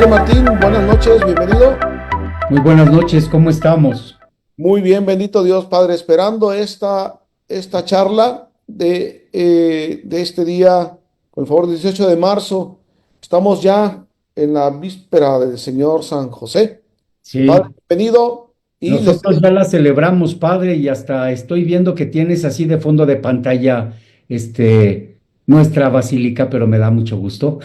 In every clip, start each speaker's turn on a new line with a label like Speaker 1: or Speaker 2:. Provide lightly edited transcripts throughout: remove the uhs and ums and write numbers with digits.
Speaker 1: Padre Martín, buenas noches, bienvenido.
Speaker 2: Muy buenas noches, ¿cómo estamos?
Speaker 1: Muy bien, bendito Dios, Padre, esperando esta charla de este día, con el favor, 18 de marzo. Estamos ya en la víspera del Señor San José. Padre,
Speaker 2: Sí,
Speaker 1: bienvenido y les...
Speaker 2: nosotros ya la celebramos, Padre, y hasta estoy viendo que tienes así de fondo de pantalla, nuestra basílica, pero me da mucho gusto.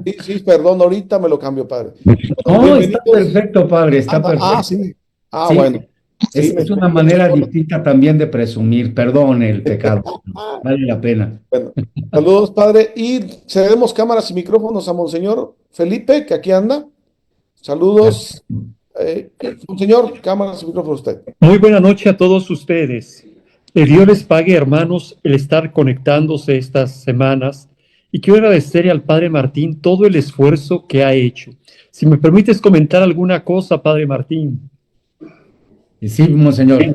Speaker 1: Sí, sí, perdón, ahorita me lo cambio, Padre. Bueno,
Speaker 2: Oh, está
Speaker 1: bienvenidos.
Speaker 2: perfecto, Padre, está perfecto.
Speaker 1: Sí. Ah,
Speaker 2: Sí,
Speaker 1: bueno. Sí,
Speaker 2: es una
Speaker 1: me
Speaker 2: manera
Speaker 1: checó.
Speaker 2: distinta también de presumir, perdón el pecado,
Speaker 1: Ah,
Speaker 2: vale la pena.
Speaker 1: bueno, saludos, Padre. Y cedemos cámaras y micrófonos a Monseñor Felipe, que aquí anda. Saludos, Monseñor, cámaras y micrófonos a usted.
Speaker 3: Muy buena noche a todos ustedes. Que Dios les pague, hermanos, el estar conectándose estas semanas. Y quiero agradecerle al Padre Martín todo el esfuerzo que ha hecho. Si me permites comentar alguna cosa, Padre Martín.
Speaker 2: Y sí, Monseñor.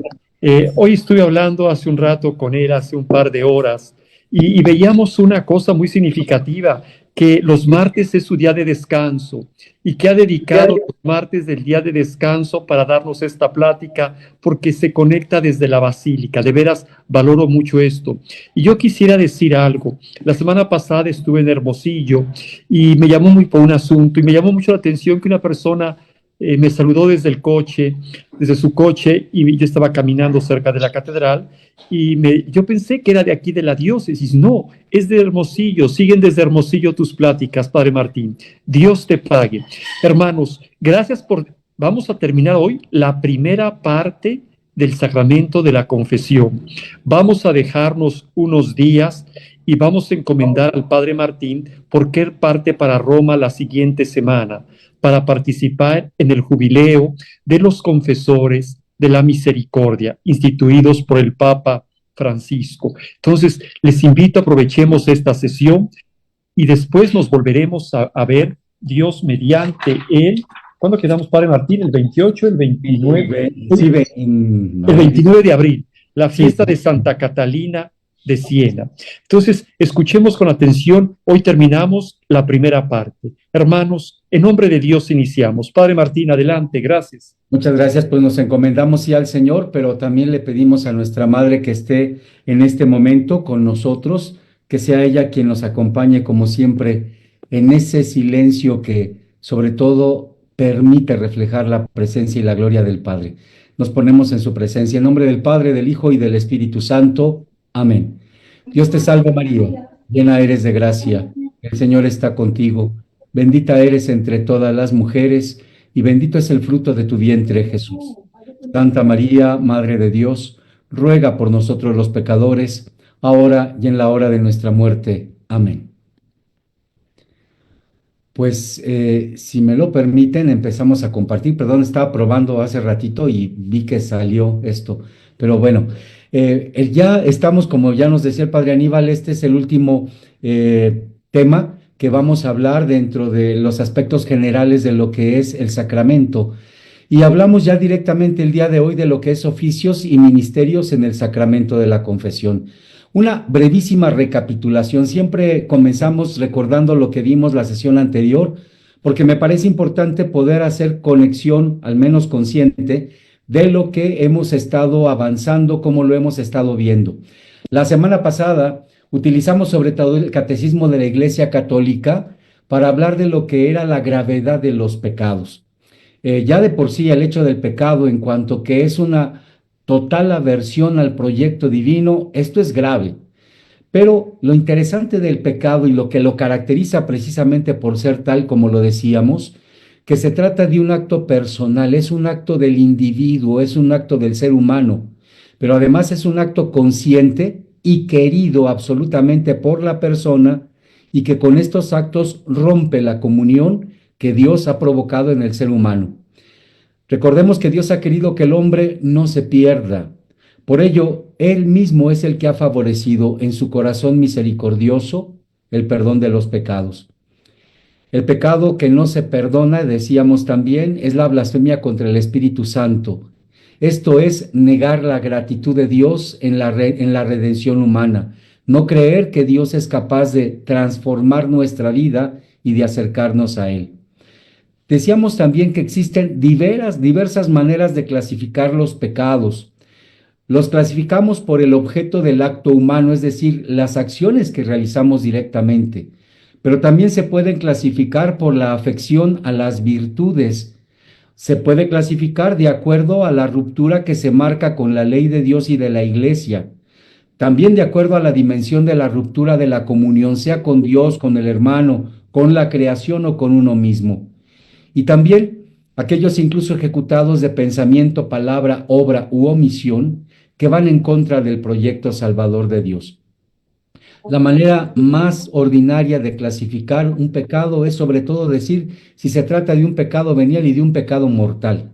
Speaker 3: Hoy estuve hablando hace un rato con él, hace un par de horas, y veíamos una cosa muy significativa, que los martes es su día de descanso y que ha dedicado los martes del día de descanso para darnos esta plática porque se conecta desde la basílica. De veras, valoro mucho esto. Y yo quisiera decir algo. La semana pasada estuve en Hermosillo y me llamó muy por un asunto y me llamó mucho la atención que una persona me saludó desde el coche, desde su coche, y yo estaba caminando cerca de la catedral, y yo pensé que era de aquí de la diócesis. No, es de Hermosillo. Siguen desde Hermosillo tus pláticas, Padre Martín. Dios te pague. Hermanos, gracias por... Vamos a terminar hoy la primera parte del sacramento de la confesión. Vamos a dejarnos unos días y vamos a encomendar al Padre Martín porque él parte para Roma la siguiente semana para participar en el jubileo de los confesores de la misericordia instituidos por el Papa Francisco. Entonces, les invito, aprovechemos esta sesión y después nos volveremos a ver, Dios mediante él. ¿Cuándo quedamos, Padre Martín? ¿El 28, el 29?
Speaker 2: Sí,
Speaker 3: El 29 de abril, la
Speaker 2: sí.
Speaker 3: fiesta de Santa Catalina de Siena. Entonces, escuchemos con atención. Hoy terminamos la primera parte. Hermanos, en nombre de Dios iniciamos. Padre Martín, adelante, gracias.
Speaker 2: Muchas gracias, pues nos encomendamos sí al Señor, pero también le pedimos a nuestra Madre que esté en este momento con nosotros, que sea ella quien nos acompañe como siempre en ese silencio que sobre todo permite reflejar la presencia y la gloria del Padre. Nos ponemos en su presencia, en nombre del Padre, del Hijo y del Espíritu Santo. Amén. Dios te salve María, llena eres de gracia, el Señor está contigo, bendita eres entre todas las mujeres, y bendito es el fruto de tu vientre, Jesús. Santa María, Madre de Dios, ruega por nosotros los pecadores, ahora y en la hora de nuestra muerte. Amén. Pues, si me lo permiten, empezamos a compartir. Perdón, estaba probando hace ratito y vi que salió esto. Pero bueno, ya estamos, como ya nos decía el Padre Aníbal, este es el último tema que vamos a hablar dentro de los aspectos generales de lo que es el sacramento. Y hablamos ya directamente el día de hoy de lo que es oficios y ministerios en el sacramento de la confesión. Una brevísima recapitulación. Siempre comenzamos recordando lo que vimos la sesión anterior, porque me parece importante poder hacer conexión, al menos consciente, de lo que hemos estado avanzando, cómo lo hemos estado viendo. La semana pasada utilizamos sobre todo el Catecismo de la Iglesia Católica para hablar de lo que era la gravedad de los pecados. Ya de por sí el hecho del pecado en cuanto que es una total aversión al proyecto divino, esto es grave. Pero lo interesante del pecado y lo que lo caracteriza precisamente por ser tal, como lo decíamos, que se trata de un acto personal, es un acto del individuo, es un acto del ser humano, pero además es un acto consciente y querido absolutamente por la persona y que con estos actos rompe la comunión que Dios ha provocado en el ser humano. Recordemos que Dios ha querido que el hombre no se pierda. Por ello, Él mismo es el que ha favorecido en su corazón misericordioso el perdón de los pecados. El pecado que no se perdona, decíamos también, es la blasfemia contra el Espíritu Santo. Esto es negar la gratitud de Dios en la redención humana, no creer que Dios es capaz de transformar nuestra vida y de acercarnos a Él. Decíamos también que existen diversas maneras de clasificar los pecados. Los clasificamos por el objeto del acto humano, es decir, las acciones que realizamos directamente, pero también se pueden clasificar por la afección a las virtudes. Se puede clasificar de acuerdo a la ruptura que se marca con la ley de Dios y de la Iglesia. También de acuerdo a la dimensión de la ruptura de la comunión, sea con Dios, con el hermano, con la creación o con uno mismo. Y también aquellos incluso ejecutados de pensamiento, palabra, obra u omisión que van en contra del proyecto salvador de Dios. La manera más ordinaria de clasificar un pecado es sobre todo decir si se trata de un pecado venial y de un pecado mortal.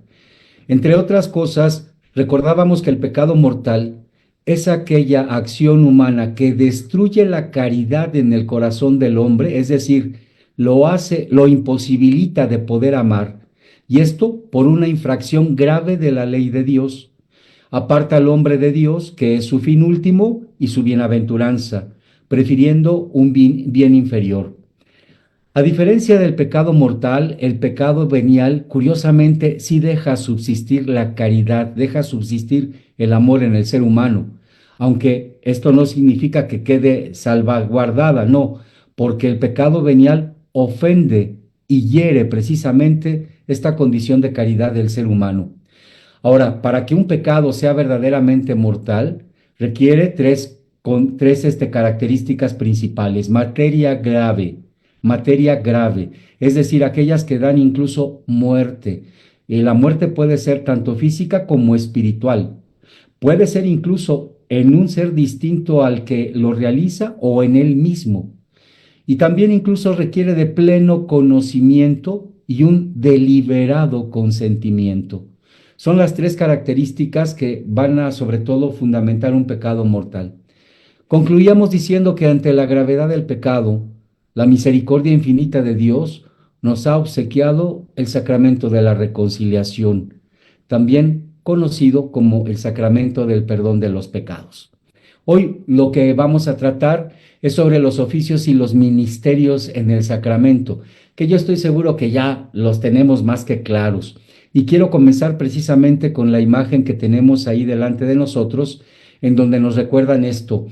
Speaker 2: Entre otras cosas, recordábamos que el pecado mortal es aquella acción humana que destruye la caridad en el corazón del hombre, es decir, lo imposibilita de poder amar, y esto por una infracción grave de la ley de Dios. Aparta al hombre de Dios, que es su fin último y su bienaventuranza, prefiriendo un bien inferior. A diferencia del pecado mortal, el pecado venial, curiosamente, sí deja subsistir la caridad, deja subsistir el amor en el ser humano, aunque esto no significa que quede salvaguardada, no, porque el pecado venial ofende y hiere precisamente esta condición de caridad del ser humano. Ahora, para que un pecado sea verdaderamente mortal, requiere tres características principales: materia grave, es decir, aquellas que dan incluso muerte. Y la muerte puede ser tanto física como espiritual. Puede ser incluso en un ser distinto al que lo realiza o en él mismo. Y también incluso requiere de pleno conocimiento y un deliberado consentimiento. Son las tres características que van a, sobre todo, fundamentar un pecado mortal. Concluíamos diciendo que ante la gravedad del pecado, la misericordia infinita de Dios nos ha obsequiado el sacramento de la reconciliación, también conocido como el sacramento del perdón de los pecados. Hoy lo que vamos a tratar es sobre los oficios y los ministerios en el sacramento, que yo estoy seguro que ya los tenemos más que claros. Y quiero comenzar precisamente con la imagen que tenemos ahí delante de nosotros, en donde nos recuerdan esto.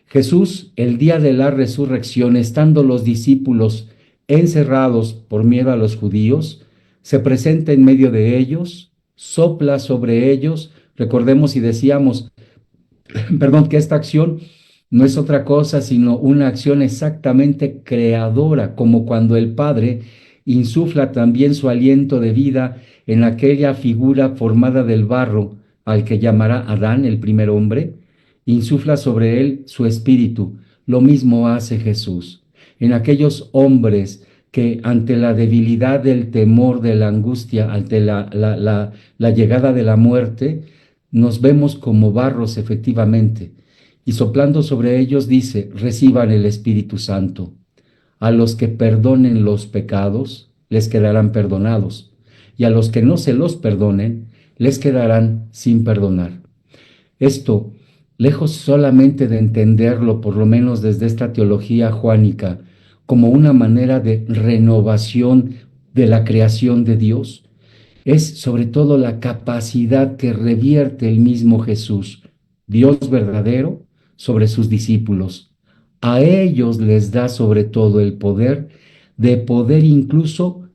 Speaker 2: Jesús, el día de la resurrección, estando los discípulos encerrados por miedo a los judíos, se presenta en medio de ellos, sopla sobre ellos. Recordemos y decíamos, que esta acción no es otra cosa sino una acción exactamente creadora, como cuando el Padre insufla también su aliento de vida en aquella figura formada del barro al que llamará Adán, el primer hombre, insufla sobre él su espíritu. Lo mismo hace Jesús en aquellos hombres que ante la debilidad del temor, de la angustia, ante la llegada de la muerte, nos vemos como barros efectivamente, y soplando sobre ellos dice: reciban el Espíritu Santo. A los que perdonen los pecados, les quedarán perdonados, y a los que no se los perdonen, les quedarán sin perdonar. Esto, lejos solamente de entenderlo, por lo menos desde esta teología juánica, como una manera de renovación de la creación de Dios, es sobre todo la capacidad que revierte el mismo Jesús, Dios verdadero, sobre sus discípulos. A ellos les da sobre todo el poder de poder incluso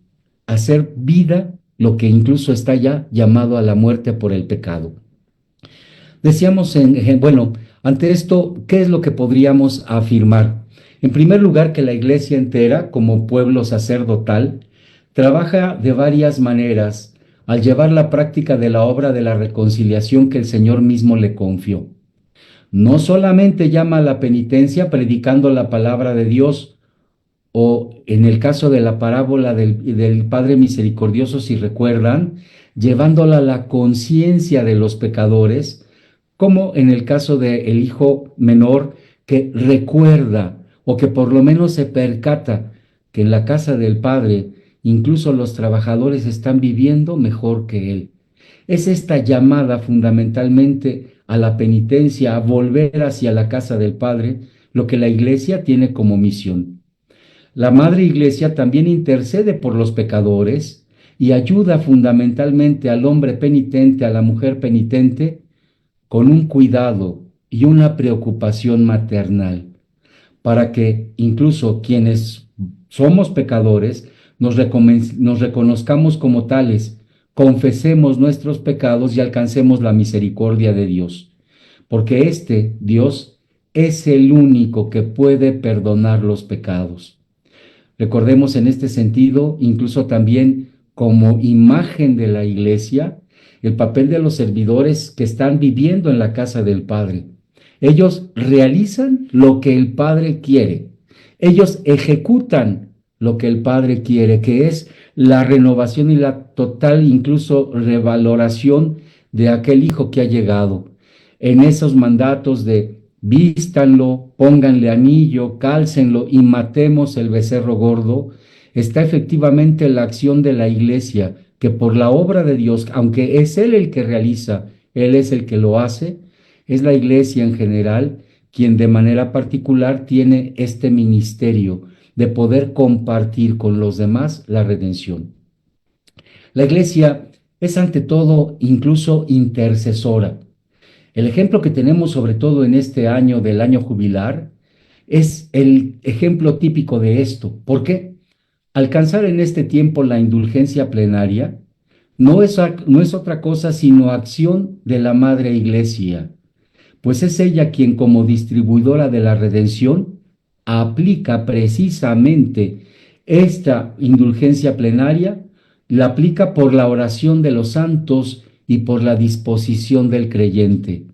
Speaker 2: hacer vida lo que incluso está ya llamado a la muerte por el pecado. Decíamos, ante esto, ¿qué es lo que podríamos afirmar? En primer lugar, que la Iglesia entera, como pueblo sacerdotal, trabaja de varias maneras al llevar la práctica de la obra de la reconciliación que el Señor mismo le confió. No solamente llama a la penitencia predicando la palabra de Dios, o en el caso de la parábola del Padre Misericordioso, si recuerdan, llevándola a la conciencia de los pecadores, como en el caso del hijo menor que recuerda o que por lo menos se percata que en la casa del Padre incluso los trabajadores están viviendo mejor que él. Es esta llamada fundamentalmente a la penitencia, a volver hacia la casa del Padre, lo que la Iglesia tiene como misión. La Madre Iglesia también intercede por los pecadores y ayuda fundamentalmente al hombre penitente, a la mujer penitente, con un cuidado y una preocupación maternal, para que incluso quienes somos pecadores nos reconozcamos como tales, confesemos nuestros pecados y alcancemos la misericordia de Dios, porque este Dios es el único que puede perdonar los pecados. Recordemos en este sentido, incluso también como imagen de la iglesia, el papel de los servidores que están viviendo en la casa del Padre. Ellos realizan lo que el Padre quiere. Ellos ejecutan lo que el Padre quiere, que es la renovación y la total, incluso revaloración de aquel Hijo que ha llegado. En esos mandatos de vístanlo, pónganle anillo, cálcenlo y matemos el becerro gordo, está efectivamente la acción de la iglesia, que por la obra de Dios, aunque es Él el que realiza, Él es el que lo hace, es la iglesia en general quien de manera particular tiene este ministerio de poder compartir con los demás la redención. La iglesia es ante todo incluso intercesora. El ejemplo que tenemos sobre todo en este año del año jubilar es el ejemplo típico de esto. ¿Por qué? Alcanzar en este tiempo la indulgencia plenaria no es otra cosa sino acción de la Madre Iglesia, pues es ella quien como distribuidora de la redención aplica precisamente esta indulgencia plenaria, la aplica por la oración de los santos y por la disposición del creyente.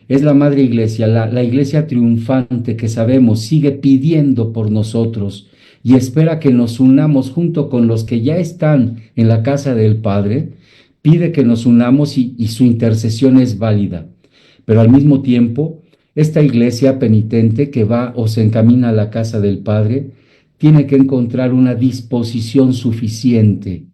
Speaker 2: Es la Madre Iglesia, la Iglesia triunfante que sabemos sigue pidiendo por nosotros y espera que nos unamos junto con los que ya están en la casa del Padre, pide que nos unamos y su intercesión es válida. Pero al mismo tiempo, esta Iglesia penitente que va o se encamina a la casa del Padre, tiene que encontrar una disposición suficiente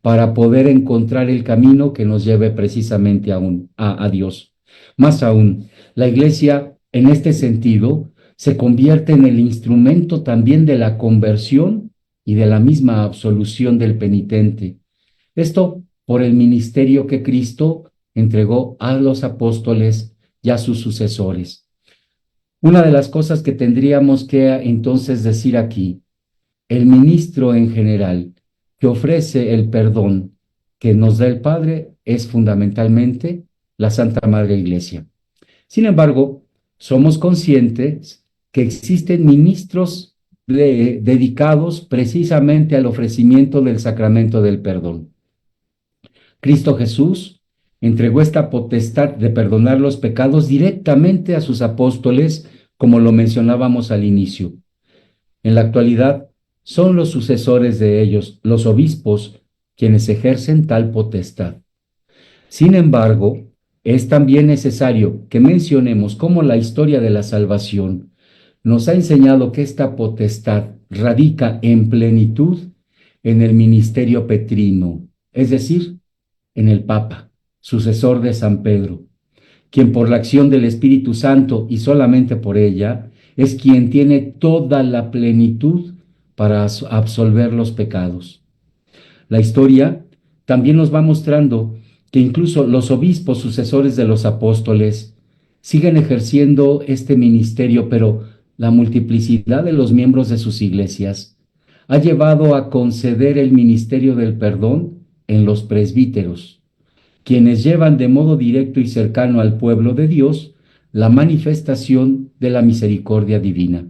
Speaker 2: para poder encontrar el camino que nos lleve precisamente a Dios. Más aún, la Iglesia, en este sentido, se convierte en el instrumento también de la conversión y de la misma absolución del penitente. Esto por el ministerio que Cristo entregó a los apóstoles y a sus sucesores. Una de las cosas que tendríamos que entonces decir aquí, el ministro en general que ofrece el perdón que nos da el Padre es fundamentalmente la Santa Madre Iglesia. Sin embargo, somos conscientes que existen ministros dedicados precisamente al ofrecimiento del sacramento del perdón. Cristo Jesús entregó esta potestad de perdonar los pecados directamente a sus apóstoles, como lo mencionábamos al inicio. En la actualidad, son los sucesores de ellos, los obispos, quienes ejercen tal potestad. Sin embargo, es también necesario que mencionemos cómo la historia de la salvación nos ha enseñado que esta potestad radica en plenitud en el ministerio petrino, es decir, en el Papa, sucesor de San Pedro, quien por la acción del Espíritu Santo y solamente por ella, es quien tiene toda la plenitud para absolver los pecados. La historia también nos va mostrando que incluso los obispos sucesores de los apóstoles siguen ejerciendo este ministerio, pero la multiplicidad de los miembros de sus iglesias ha llevado a conceder el ministerio del perdón en los presbíteros, quienes llevan de modo directo y cercano al pueblo de Dios la manifestación de la misericordia divina.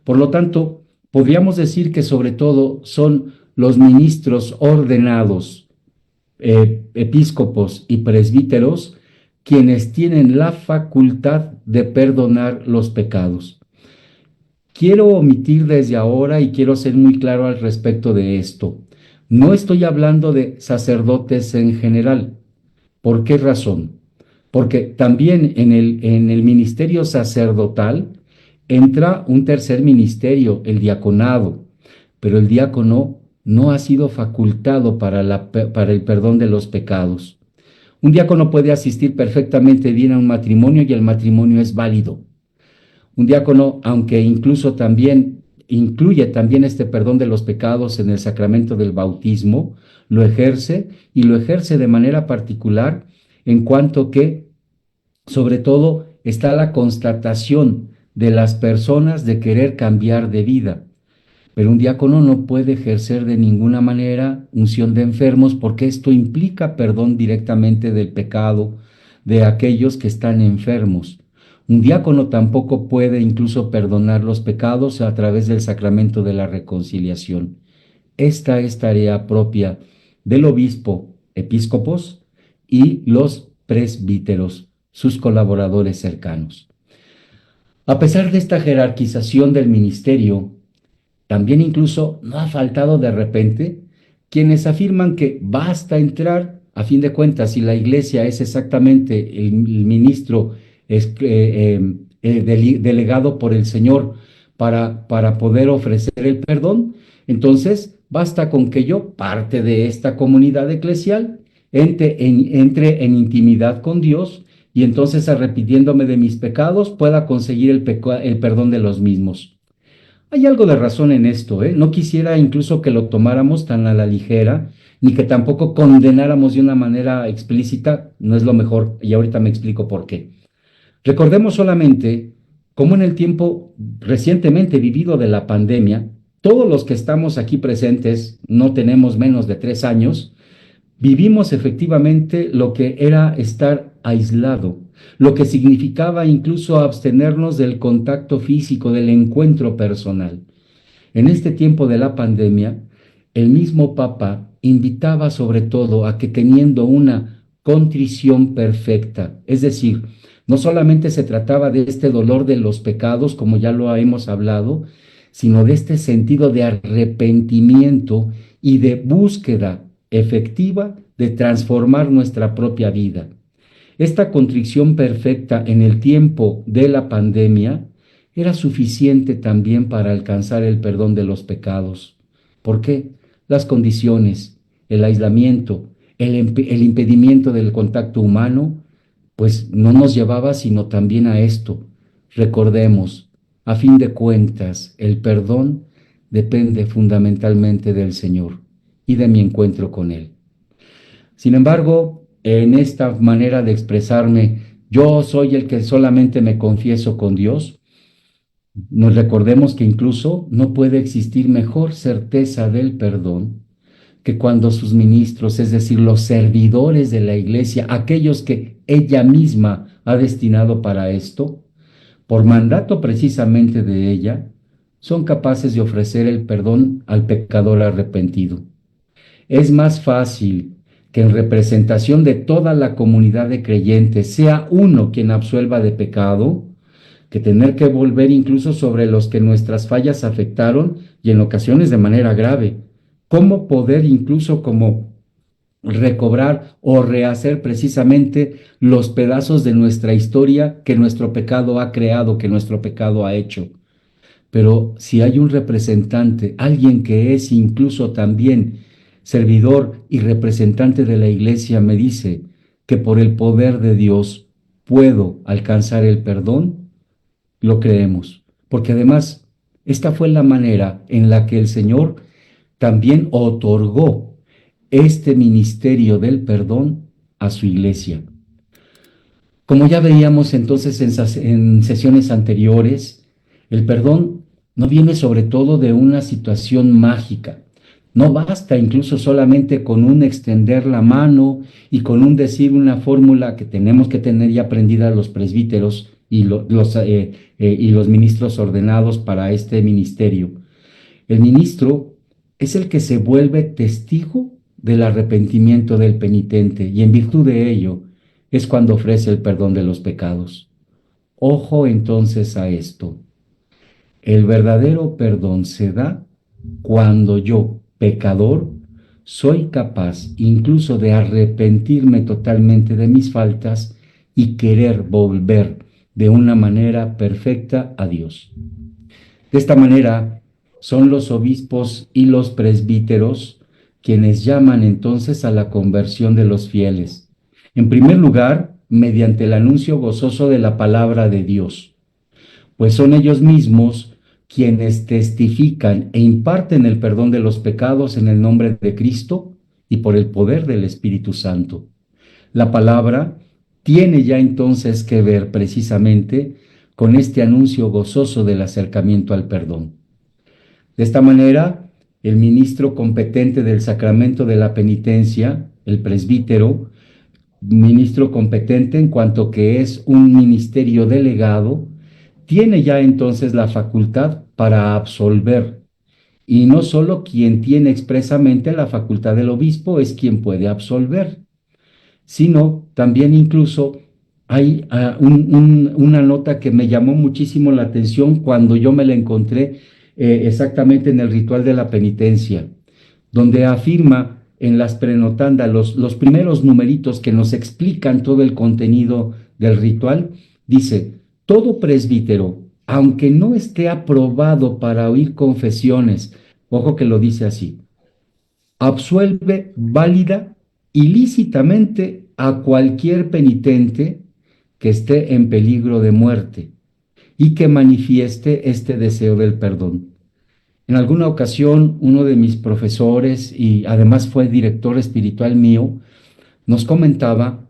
Speaker 2: Por lo tanto, podríamos decir que sobre todo son los ministros ordenados, episcopos y presbíteros, quienes tienen la facultad de perdonar los pecados. Quiero omitir desde ahora y quiero ser muy claro al respecto de esto. No estoy hablando de sacerdotes en general. ¿Por qué razón? Porque también en el ministerio sacerdotal entra un tercer ministerio, el diaconado, pero el diácono no ha sido facultado para el perdón de los pecados. Un diácono puede asistir perfectamente bien a un matrimonio y el matrimonio es válido. Un diácono, aunque incluso también incluye también este perdón de los pecados en el sacramento del bautismo, lo ejerce y lo ejerce de manera particular en cuanto que, sobre todo, está la constatación de las personas de querer cambiar de vida. Pero un diácono no puede ejercer de ninguna manera unción de enfermos porque esto implica perdón directamente del pecado de aquellos que están enfermos. Un diácono tampoco puede incluso perdonar los pecados a través del sacramento de la reconciliación. Esta es tarea propia del obispo, episcopos y los presbíteros, sus colaboradores cercanos. A pesar de esta jerarquización del ministerio, también incluso no ha faltado de repente quienes afirman que basta entrar, a fin de cuentas, si la iglesia es exactamente el ministro delegado por el Señor para poder ofrecer el perdón, entonces basta con que yo, parte de esta comunidad eclesial, entre en intimidad con Dios y entonces arrepintiéndome de mis pecados pueda conseguir el perdón de los mismos. Hay algo de razón en esto, ¿eh? No quisiera incluso que lo tomáramos tan a la ligera, ni que tampoco condenáramos de una manera explícita, no es lo mejor, y ahorita me explico por qué. Recordemos solamente cómo en el tiempo recientemente vivido de la pandemia, todos los que estamos aquí presentes, no tenemos menos de 3 años, vivimos efectivamente lo que era estar aislado, lo que significaba incluso abstenernos del contacto físico, del encuentro personal. En este tiempo de la pandemia, el mismo Papa invitaba sobre todo a que teniendo una contrición perfecta, es decir, no solamente se trataba de este dolor de los pecados, como ya lo hemos hablado, sino de este sentido de arrepentimiento y de búsqueda efectiva de transformar nuestra propia vida. Esta contrición perfecta en el tiempo de la pandemia era suficiente también para alcanzar el perdón de los pecados. ¿Por qué? Las condiciones, el aislamiento, el impedimento del contacto humano, pues no nos llevaba sino también a esto. Recordemos, a fin de cuentas, el perdón depende fundamentalmente del Señor y de mi encuentro con Él. Sin embargo, en esta manera de expresarme, yo soy el que solamente me confieso con Dios, nos recordemos que incluso no puede existir mejor certeza del perdón que cuando sus ministros, es decir, los servidores de la iglesia, aquellos que ella misma ha destinado para esto, por mandato precisamente de ella, son capaces de ofrecer el perdón al pecador arrepentido. Es más fácil que en representación de toda la comunidad de creyentes sea uno quien absuelva de pecado, que tener que volver incluso sobre los que nuestras fallas afectaron y en ocasiones de manera grave. ¿Cómo poder incluso como recobrar o rehacer precisamente los pedazos de nuestra historia que nuestro pecado ha creado, que nuestro pecado ha hecho? Pero si hay un representante, alguien que es incluso también servidor y representante de la iglesia, me dice que por el poder de Dios puedo alcanzar el perdón, lo creemos. Porque además, esta fue la manera en la que el Señor también otorgó este ministerio del perdón a su iglesia. Como ya veíamos entonces en sesiones anteriores, el perdón no viene sobre todo de una situación mágica. No basta incluso solamente con un extender la mano y con un decir una fórmula que tenemos que tener ya aprendida los presbíteros y los ministros ordenados para este ministerio. El ministro es el que se vuelve testigo del arrepentimiento del penitente y en virtud de ello es cuando ofrece el perdón de los pecados. Ojo entonces a esto. El verdadero perdón se da cuando yo, pecador, soy capaz incluso de arrepentirme totalmente de mis faltas y querer volver de una manera perfecta a Dios. De esta manera, son los obispos y los presbíteros quienes llaman entonces a la conversión de los fieles. En primer lugar, mediante el anuncio gozoso de la palabra de Dios, pues son ellos mismos quienes testifican e imparten el perdón de los pecados en el nombre de Cristo y por el poder del Espíritu Santo. La palabra tiene ya entonces que ver precisamente con este anuncio gozoso del acercamiento al perdón. De esta manera, el ministro competente del sacramento de la penitencia, el presbítero, ministro competente en cuanto que es un ministerio delegado, tiene ya entonces la facultad para absolver. Y no solo quien tiene expresamente la facultad del obispo es quien puede absolver, sino también incluso hay una nota que me llamó muchísimo la atención cuando yo me la encontré exactamente en el ritual de la penitencia, donde afirma en las prenotandas los primeros numeritos que nos explican todo el contenido del ritual, dice, todo presbítero, aunque no esté aprobado para oír confesiones, ojo que lo dice así, absuelve válida y lícitamente a cualquier penitente que esté en peligro de muerte y que manifieste este deseo del perdón. En alguna ocasión, uno de mis profesores, y además fue director espiritual mío, nos comentaba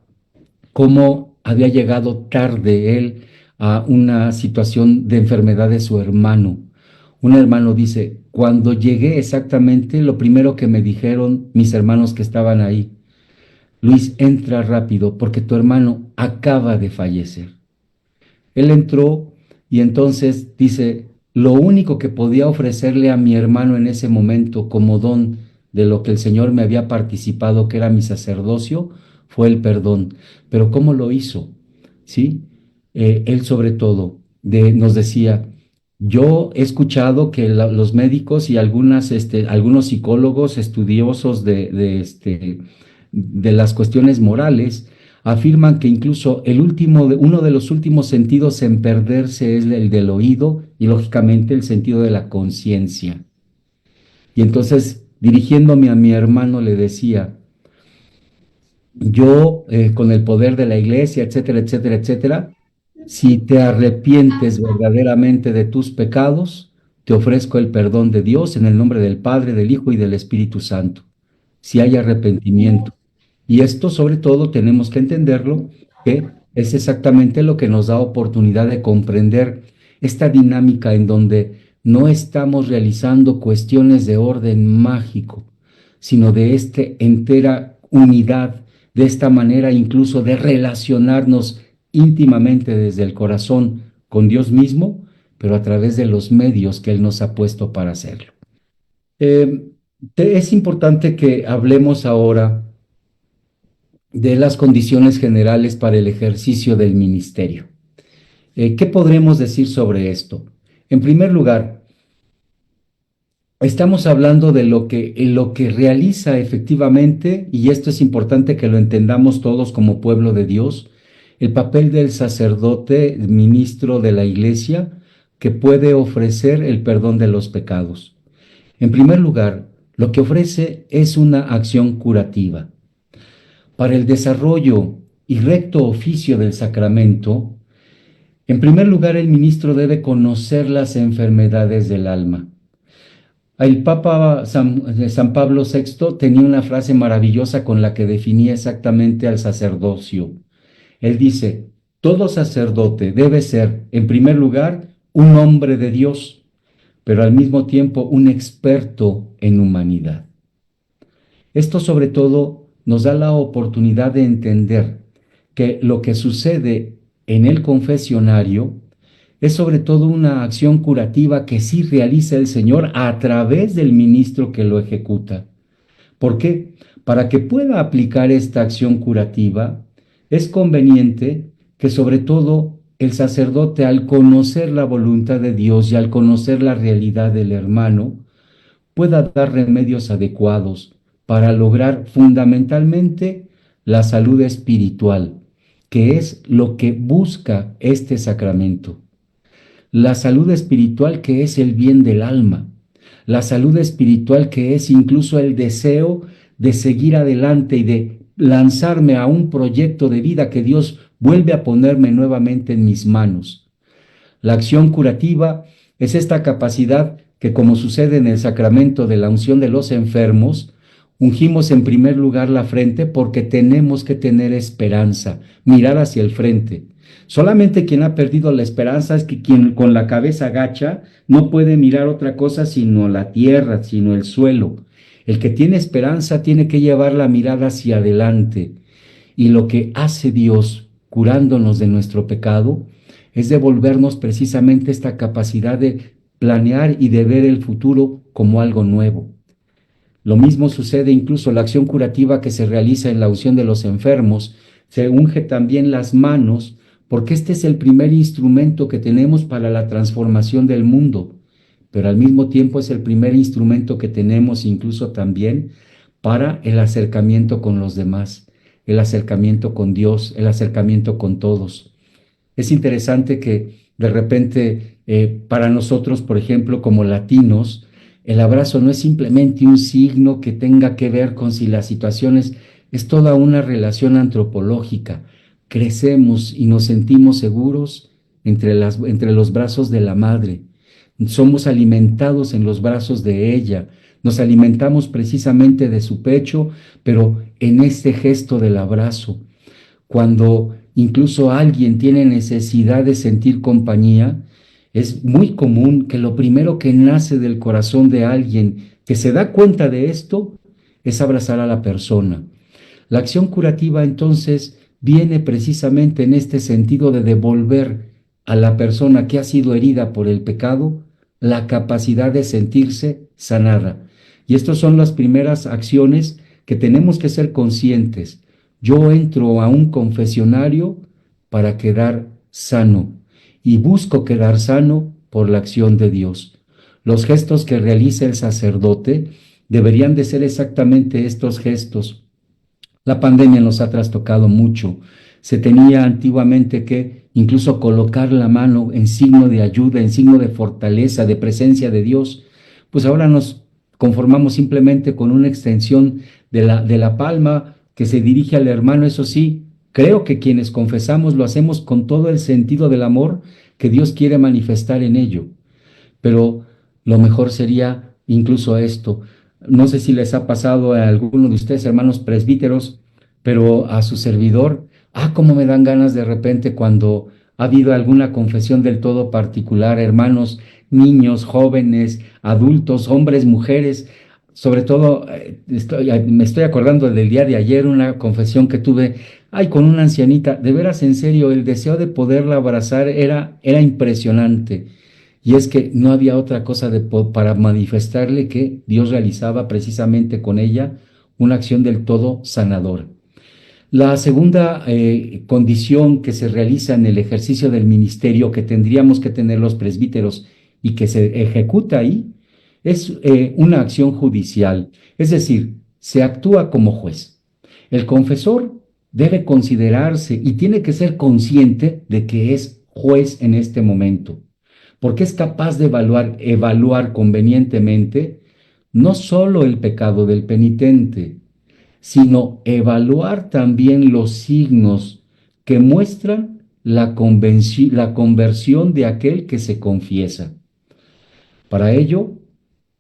Speaker 2: cómo había llegado tarde él a una situación de enfermedad de su hermano. Un hermano dice, cuando llegué exactamente, lo primero que me dijeron mis hermanos que estaban ahí, Luis, entra rápido porque tu hermano acaba de fallecer. Él entró y entonces dice, lo único que podía ofrecerle a mi hermano en ese momento como don de lo que el Señor me había participado, que era mi sacerdocio, fue el perdón. Pero ¿cómo lo hizo? ¿Sí? Él sobre todo nos decía, yo he escuchado que los médicos y algunos psicólogos estudiosos de las cuestiones morales afirman que incluso uno de los últimos sentidos en perderse es el del oído y lógicamente el sentido de la conciencia. Y entonces, dirigiéndome a mi hermano, le decía, yo con el poder de la iglesia, etcétera, etcétera, etcétera, si te arrepientes verdaderamente de tus pecados, te ofrezco el perdón de Dios en el nombre del Padre, del Hijo y del Espíritu Santo. Si hay arrepentimiento. Y esto sobre todo tenemos que entenderlo, que es exactamente lo que nos da oportunidad de comprender esta dinámica en donde no estamos realizando cuestiones de orden mágico, sino de esta entera unidad, de esta manera incluso de relacionarnos íntimamente desde el corazón con Dios mismo, pero a través de los medios que Él nos ha puesto para hacerlo. Es importante que hablemos ahora de las condiciones generales para el ejercicio del ministerio. ¿Qué podremos decir sobre esto? En primer lugar, estamos hablando de lo que realiza efectivamente, y esto es importante que lo entendamos todos como pueblo de Dios, el papel del sacerdote, ministro de la iglesia, que puede ofrecer el perdón de los pecados. En primer lugar, lo que ofrece es una acción curativa. Para el desarrollo y recto oficio del sacramento, en primer lugar, el ministro debe conocer las enfermedades del alma. El Papa San Pablo VI tenía una frase maravillosa con la que definía exactamente al sacerdocio. Él dice, todo sacerdote debe ser, en primer lugar, un hombre de Dios, pero al mismo tiempo un experto en humanidad. Esto sobre todo nos da la oportunidad de entender que lo que sucede en el confesionario es sobre todo una acción curativa que sí realiza el Señor a través del ministro que lo ejecuta. ¿Por qué? Para que pueda aplicar esta acción curativa, es conveniente que sobre todo el sacerdote, al conocer la voluntad de Dios y al conocer la realidad del hermano, pueda dar remedios adecuados para lograr fundamentalmente la salud espiritual, que es lo que busca este sacramento. La salud espiritual que es el bien del alma, la salud espiritual que es incluso el deseo de seguir adelante y de lanzarme a un proyecto de vida que Dios vuelve a ponerme nuevamente en mis manos. La acción curativa es esta capacidad que, como sucede en el sacramento de la unción de los enfermos, Ungimos en primer lugar la frente porque tenemos que tener esperanza, mirar hacia el frente. Solamente quien ha perdido la esperanza es que quien con la cabeza agacha no puede mirar otra cosa sino la tierra, sino el suelo. El que tiene esperanza tiene que llevar la mirada hacia adelante. Y lo que hace Dios curándonos de nuestro pecado es devolvernos precisamente esta capacidad de planear y de ver el futuro como algo nuevo. Lo mismo sucede incluso la acción curativa que se realiza en la unción de los enfermos. Se unge también las manos porque este es el primer instrumento que tenemos para la transformación del mundo, pero al mismo tiempo es el primer instrumento que tenemos incluso también para el acercamiento con los demás, el acercamiento con Dios, el acercamiento con todos. Es interesante que de repente para nosotros, por ejemplo, como latinos, el abrazo no es simplemente un signo que tenga que ver con si las situaciones, es toda una relación antropológica. Crecemos y nos sentimos seguros entre los brazos de la madre. Somos alimentados en los brazos de ella. Nos alimentamos precisamente de su pecho, pero en este gesto del abrazo. Cuando incluso alguien tiene necesidad de sentir compañía, es muy común que lo primero que nace del corazón de alguien que se da cuenta de esto es abrazar a la persona. La acción curativa entonces viene precisamente en este sentido de devolver a la persona que ha sido herida por el pecado la capacidad de sentirse sanada. Y estas son las primeras acciones que tenemos que ser conscientes. Yo entro a un confesionario para quedar sano y busco quedar sano por la acción de Dios. Los gestos que realiza el sacerdote deberían de ser exactamente estos gestos. La pandemia nos ha trastocado mucho. Se tenía antiguamente que incluso colocar la mano en signo de ayuda, en signo de fortaleza, de presencia de Dios. Pues ahora nos conformamos simplemente con una extensión de la palma que se dirige al hermano. Eso sí, creo que quienes confesamos lo hacemos con todo el sentido del amor que Dios quiere manifestar en ello. Pero lo mejor sería incluso esto. No sé si les ha pasado a alguno de ustedes, hermanos presbíteros, pero a su servidor, cómo me dan ganas de repente cuando ha habido alguna confesión del todo particular, hermanos, niños, jóvenes, adultos, hombres, mujeres, sobre todo me estoy acordando del día de ayer, una confesión que tuve, con una ancianita, de veras en serio, el deseo de poderla abrazar era impresionante. Y es que no había otra cosa para manifestarle que Dios realizaba precisamente con ella una acción del todo sanadora. La segunda condición que se realiza en el ejercicio del ministerio que tendríamos que tener los presbíteros y que se ejecuta ahí es una acción judicial, es decir, se actúa como juez. El confesor debe considerarse y tiene que ser consciente de que es juez en este momento, porque es capaz de evaluar convenientemente no solo el pecado del penitente, sino evaluar también los signos que muestran la conversión de aquel que se confiesa. Para ello,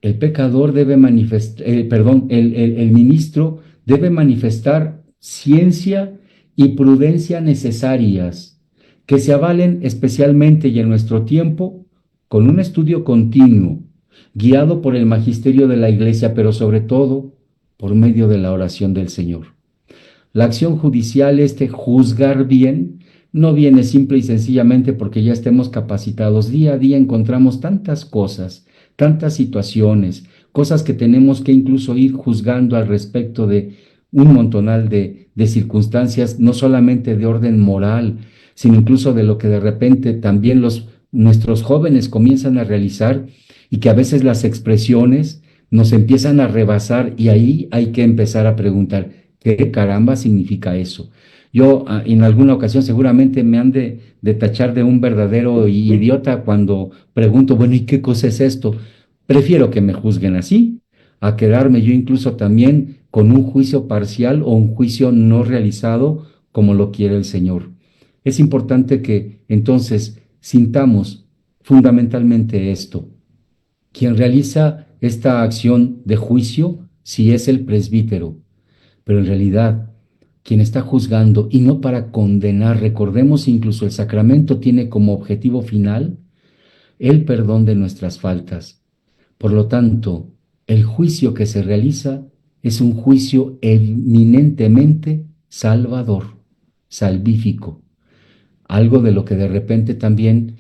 Speaker 2: el pecador debe manifestar, el ministro debe manifestar ciencia y prudencia necesarias, que se avalen especialmente y en nuestro tiempo con un estudio continuo, guiado por el magisterio de la Iglesia, pero sobre todo por medio de la oración del Señor. La acción judicial, juzgar bien, no viene simple y sencillamente porque ya estemos capacitados. Día a día encontramos tantas cosas, tantas situaciones, cosas que tenemos que incluso ir juzgando al respecto de un montonal de circunstancias, no solamente de orden moral, sino incluso de lo que de repente también nuestros jóvenes comienzan a realizar y que a veces las expresiones nos empiezan a rebasar y ahí hay que empezar a preguntar, ¿qué caramba significa eso? Yo en alguna ocasión seguramente me han de tachar de un verdadero idiota cuando pregunto, bueno, ¿y qué cosa es esto? Prefiero que me juzguen así, a quedarme yo incluso también con un juicio parcial o un juicio no realizado como lo quiere el Señor. Es importante que entonces sintamos fundamentalmente esto. Quien realiza esta acción de juicio sí es el presbítero, pero en realidad quien está juzgando y no para condenar, recordemos incluso el sacramento tiene como objetivo final el perdón de nuestras faltas. Por lo tanto, el juicio que se realiza es un juicio eminentemente salvador, salvífico, algo de lo que de repente también,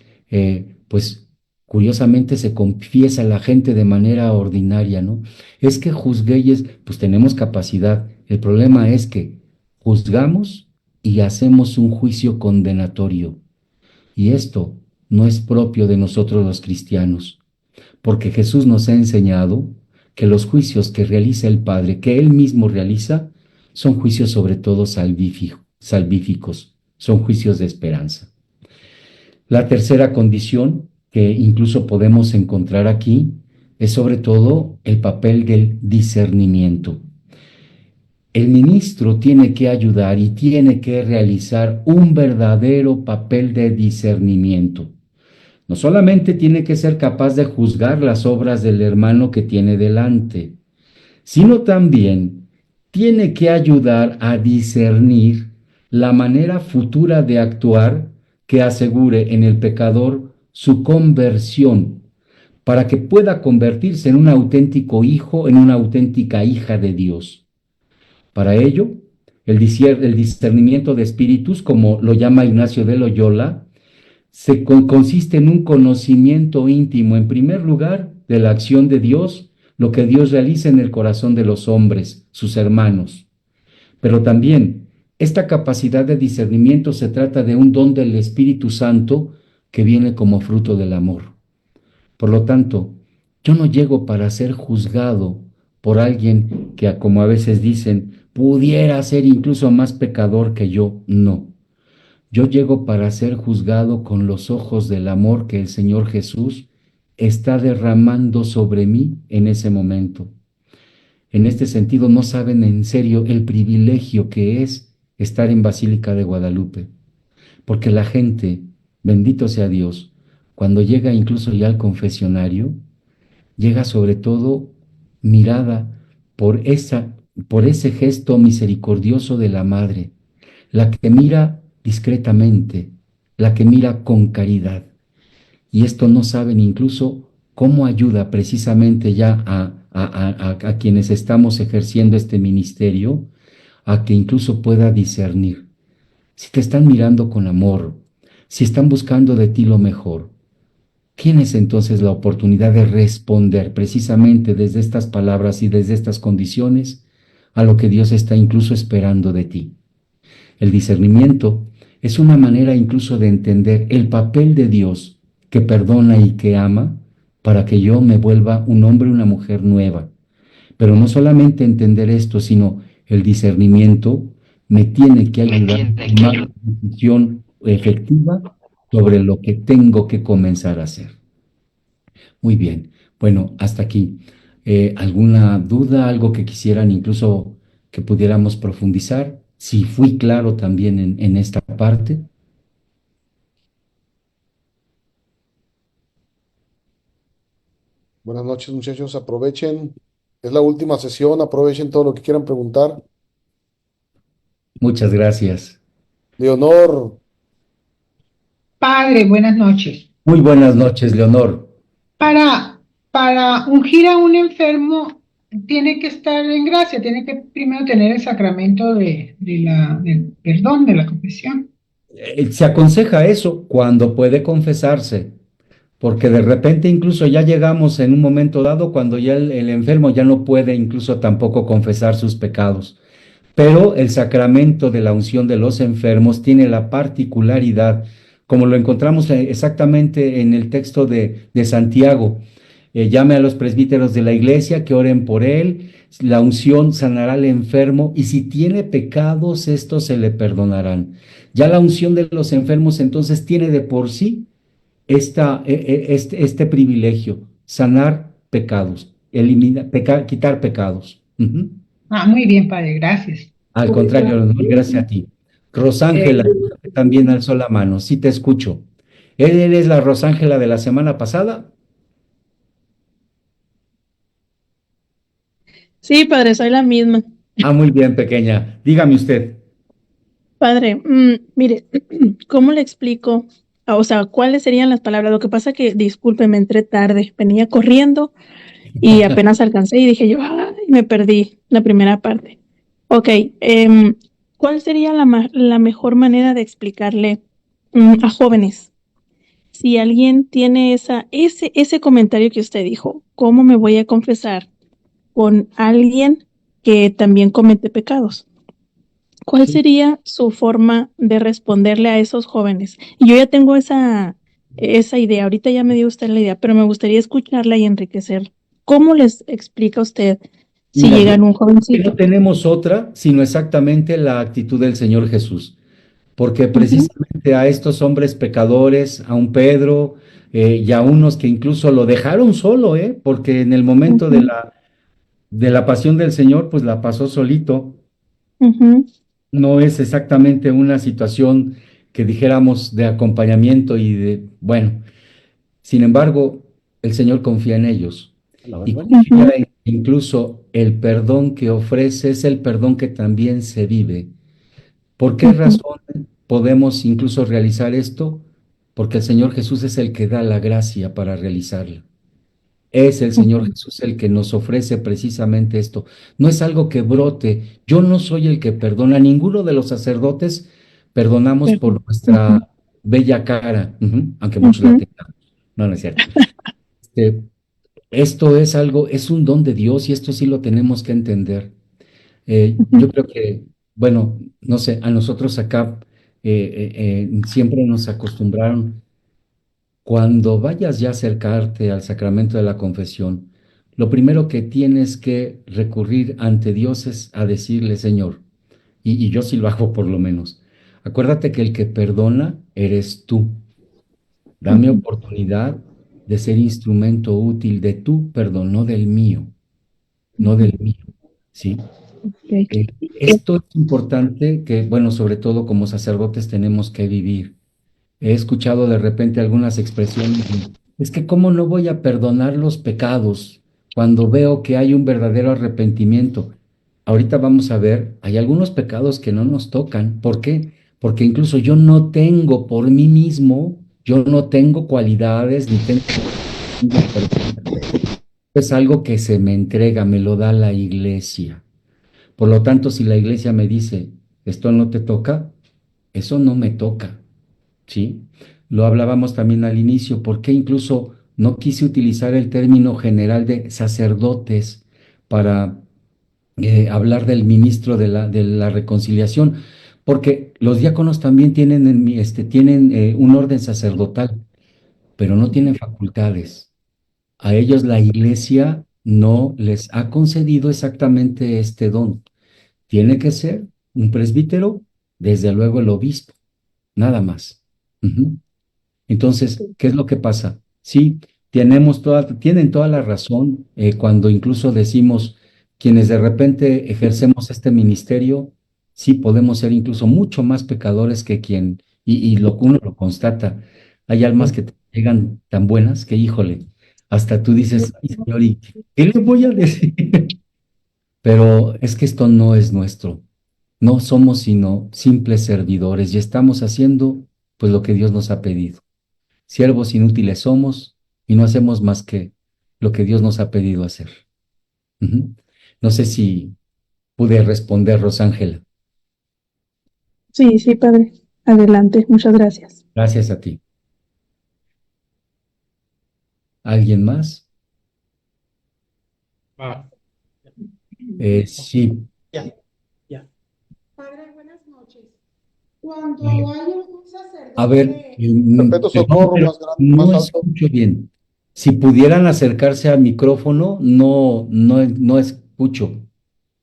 Speaker 2: pues curiosamente se confiesa la gente de manera ordinaria, ¿no? Es que juzguéis, pues tenemos capacidad. El problema es que juzgamos y hacemos un juicio condenatorio. Y esto no es propio de nosotros los cristianos, porque Jesús nos ha enseñado que los juicios que realiza el Padre, que Él mismo realiza, son juicios sobre todo salvíficos, son juicios de esperanza. La tercera condición que incluso podemos encontrar aquí es sobre todo el papel del discernimiento. El ministro tiene que ayudar y tiene que realizar un verdadero papel de discernimiento. No solamente tiene que ser capaz de juzgar las obras del hermano que tiene delante, sino también tiene que ayudar a discernir la manera futura de actuar que asegure en el pecador su conversión, para que pueda convertirse en un auténtico hijo, en una auténtica hija de Dios. Para ello, el discernimiento de espíritus, como lo llama Ignacio de Loyola, consiste en un conocimiento íntimo, en primer lugar, de la acción de Dios, lo que Dios realiza en el corazón de los hombres, sus hermanos. Pero también esta capacidad de discernimiento se trata de un don del Espíritu Santo que viene como fruto del amor. Por lo tanto, yo no llego para ser juzgado por alguien que, como a veces dicen, pudiera ser incluso más pecador que yo. No. Yo llego para ser juzgado con los ojos del amor que el Señor Jesús está derramando sobre mí en ese momento. En este sentido, no saben en serio el privilegio que es estar en Basílica de Guadalupe, porque la gente, bendito sea Dios, cuando llega incluso ya al confesionario, llega sobre todo mirada por ese gesto misericordioso de la Madre, la que mira discretamente, la que mira con caridad. Y esto no saben incluso cómo ayuda precisamente ya a quienes estamos ejerciendo este ministerio, a que incluso pueda discernir. Si te están mirando con amor, si están buscando de ti lo mejor, tienes entonces la oportunidad de responder precisamente desde estas palabras y desde estas condiciones a lo que Dios está incluso esperando de ti. El discernimiento es una manera incluso de entender el papel de Dios que perdona y que ama para que yo me vuelva un hombre y una mujer nueva. Pero no solamente entender esto, sino el discernimiento me tiene que ayudar a tomar una decisión efectiva sobre lo que tengo que comenzar a hacer. Muy bien, bueno, hasta aquí. ¿Alguna duda, algo que quisieran incluso que pudiéramos profundizar? Si fui claro también en esta parte.
Speaker 1: Buenas noches, muchachos. Aprovechen. Es la última sesión. Aprovechen todo lo que quieran preguntar.
Speaker 2: Muchas gracias.
Speaker 1: Leonor,
Speaker 4: Padre, buenas noches.
Speaker 2: Muy buenas noches, Leonor.
Speaker 4: Para ungir a un enfermo, tiene que estar en gracia, tiene que primero tener el sacramento del perdón, de la confesión.
Speaker 2: Se aconseja eso cuando puede confesarse, porque de repente incluso ya llegamos en un momento dado cuando ya el enfermo ya no puede incluso tampoco confesar sus pecados. Pero el sacramento de la unción de los enfermos tiene la particularidad, como lo encontramos exactamente en el texto de Santiago. Llame a los presbíteros de la iglesia que oren por él, la unción sanará al enfermo y si tiene pecados, estos se le perdonarán. Ya la unción de los enfermos entonces tiene de por sí este privilegio, sanar pecados, quitar pecados. Ujú.
Speaker 4: Ah, muy bien, Padre, gracias.
Speaker 2: Al contrario, Leonor, gracias a ti.
Speaker 4: Eh,
Speaker 2: Rosángela también alzó la mano, sí te escucho. ¿Eres la Rosángela de la semana pasada?
Speaker 5: Sí, padre, soy la misma.
Speaker 2: Ah, muy bien, pequeña. Dígame usted.
Speaker 5: Padre, mire, ¿cómo le explico? O sea, ¿cuáles serían las palabras? Lo que pasa que, disculpe, me entré tarde, venía corriendo y apenas alcancé y dije yo, ay, me perdí la primera parte. Ok, ¿cuál sería la mejor manera de explicarle a jóvenes? Si alguien tiene ese comentario que usted dijo, ¿cómo me voy a confesar con alguien que también comete pecados? ¿Cuál
Speaker 2: Sí,
Speaker 5: sería su forma de responderle a esos jóvenes? Y yo ya tengo esa idea, ahorita ya me dio usted la idea, pero me gustaría escucharla y enriquecer. ¿Cómo les explica usted si
Speaker 2: mira, yo
Speaker 5: llegan un
Speaker 2: creo que no
Speaker 5: jovencito?
Speaker 2: tenemos otra, sino exactamente la actitud del Señor Jesús. Porque
Speaker 5: Ujú,
Speaker 2: precisamente a estos hombres pecadores, a un Pedro y a unos que incluso lo dejaron solo, porque en el momento
Speaker 5: ujú,
Speaker 2: de la pasión del Señor, pues la pasó solito.
Speaker 5: ujú,
Speaker 2: No es exactamente una situación que dijéramos de acompañamiento y de, bueno, sin embargo, el Señor confía en ellos y confía
Speaker 5: ujú,
Speaker 2: en que incluso el perdón que ofrece es el perdón que también se vive. ¿Por qué
Speaker 5: ujú,
Speaker 2: razón podemos incluso realizar esto? Porque el Señor Jesús es el que da la gracia para realizarla. Es el Señor
Speaker 5: ujú.
Speaker 2: Jesús el que nos ofrece precisamente esto. No es algo que brote. Yo no soy el que perdona. Ninguno de los sacerdotes perdonamos
Speaker 5: Perdón.
Speaker 2: por
Speaker 5: Ujú,
Speaker 2: nuestra bella cara, aunque muchos la
Speaker 5: ujú,
Speaker 2: tengan. No, no es cierto. Este, esto es algo, es un don de Dios y esto sí lo tenemos que entender. Yo
Speaker 5: ujú,
Speaker 2: creo que, bueno, no sé, a nosotros acá siempre nos acostumbraron, cuando vayas ya a acercarte al sacramento de la confesión, lo primero que tienes que recurrir ante Dios es a decirle, Señor, y yo sí lo hago por lo menos, acuérdate que el que perdona eres tú. Dame
Speaker 5: ujú.
Speaker 2: oportunidad de ser instrumento útil de tu perdón, no del mío, no
Speaker 5: Ujú,
Speaker 2: del mío, ¿sí?
Speaker 5: ok.
Speaker 2: Esto es importante que, bueno, sobre todo como sacerdotes tenemos que vivir. He escuchado de repente algunas expresiones de, es que cómo no voy a perdonar los pecados cuando veo que hay un verdadero arrepentimiento. Ahorita vamos a ver, hay algunos pecados que no nos tocan. ¿Por qué? Porque incluso yo no tengo por mí mismo, yo no tengo cualidades ni tengo perdón. Es algo que se me entrega, me lo da la iglesia. Por lo tanto, si la iglesia me dice, esto no te toca, eso no me toca, ¿sí? Lo hablábamos también al inicio, porque incluso no quise utilizar el término general de sacerdotes para hablar del ministro de la reconciliación, porque los diáconos también tienen, tienen un orden sacerdotal, pero no tienen facultades. A ellos la iglesia no les ha concedido exactamente este don. Tiene que ser un presbítero, desde luego el obispo, nada más. Ujú. Entonces, ¿qué es lo que pasa? Sí, tienen toda la razón cuando incluso decimos quienes de repente ejercemos este ministerio, sí podemos ser incluso mucho más pecadores que quien, y lo que uno lo constata. Hay almas que te llegan tan buenas que, híjole, hasta tú dices, "Ay, Señor, ¿y qué le voy a decir?" Pero es que esto no es nuestro. No somos sino simples servidores y estamos haciendo pues lo que Dios nos ha pedido. Siervos inútiles somos y no hacemos más que lo que Dios nos ha pedido hacer. Ujú. No sé si pude responder, Rosángela.
Speaker 5: Sí, sí, padre. Adelante, muchas gracias.
Speaker 2: Gracias a ti. ¿Alguien más?
Speaker 3: Ah,
Speaker 2: Sí.
Speaker 3: ya, ya.
Speaker 6: Padre, buenas noches. Cuando hay un
Speaker 2: A
Speaker 6: sacerdote
Speaker 2: ver,
Speaker 6: de...
Speaker 1: Perpetuo
Speaker 2: perdón,
Speaker 1: socorro,
Speaker 2: pero
Speaker 1: más grande,
Speaker 2: no
Speaker 1: más alto.
Speaker 2: escucho bien. Si pudieran acercarse al micrófono, no escucho.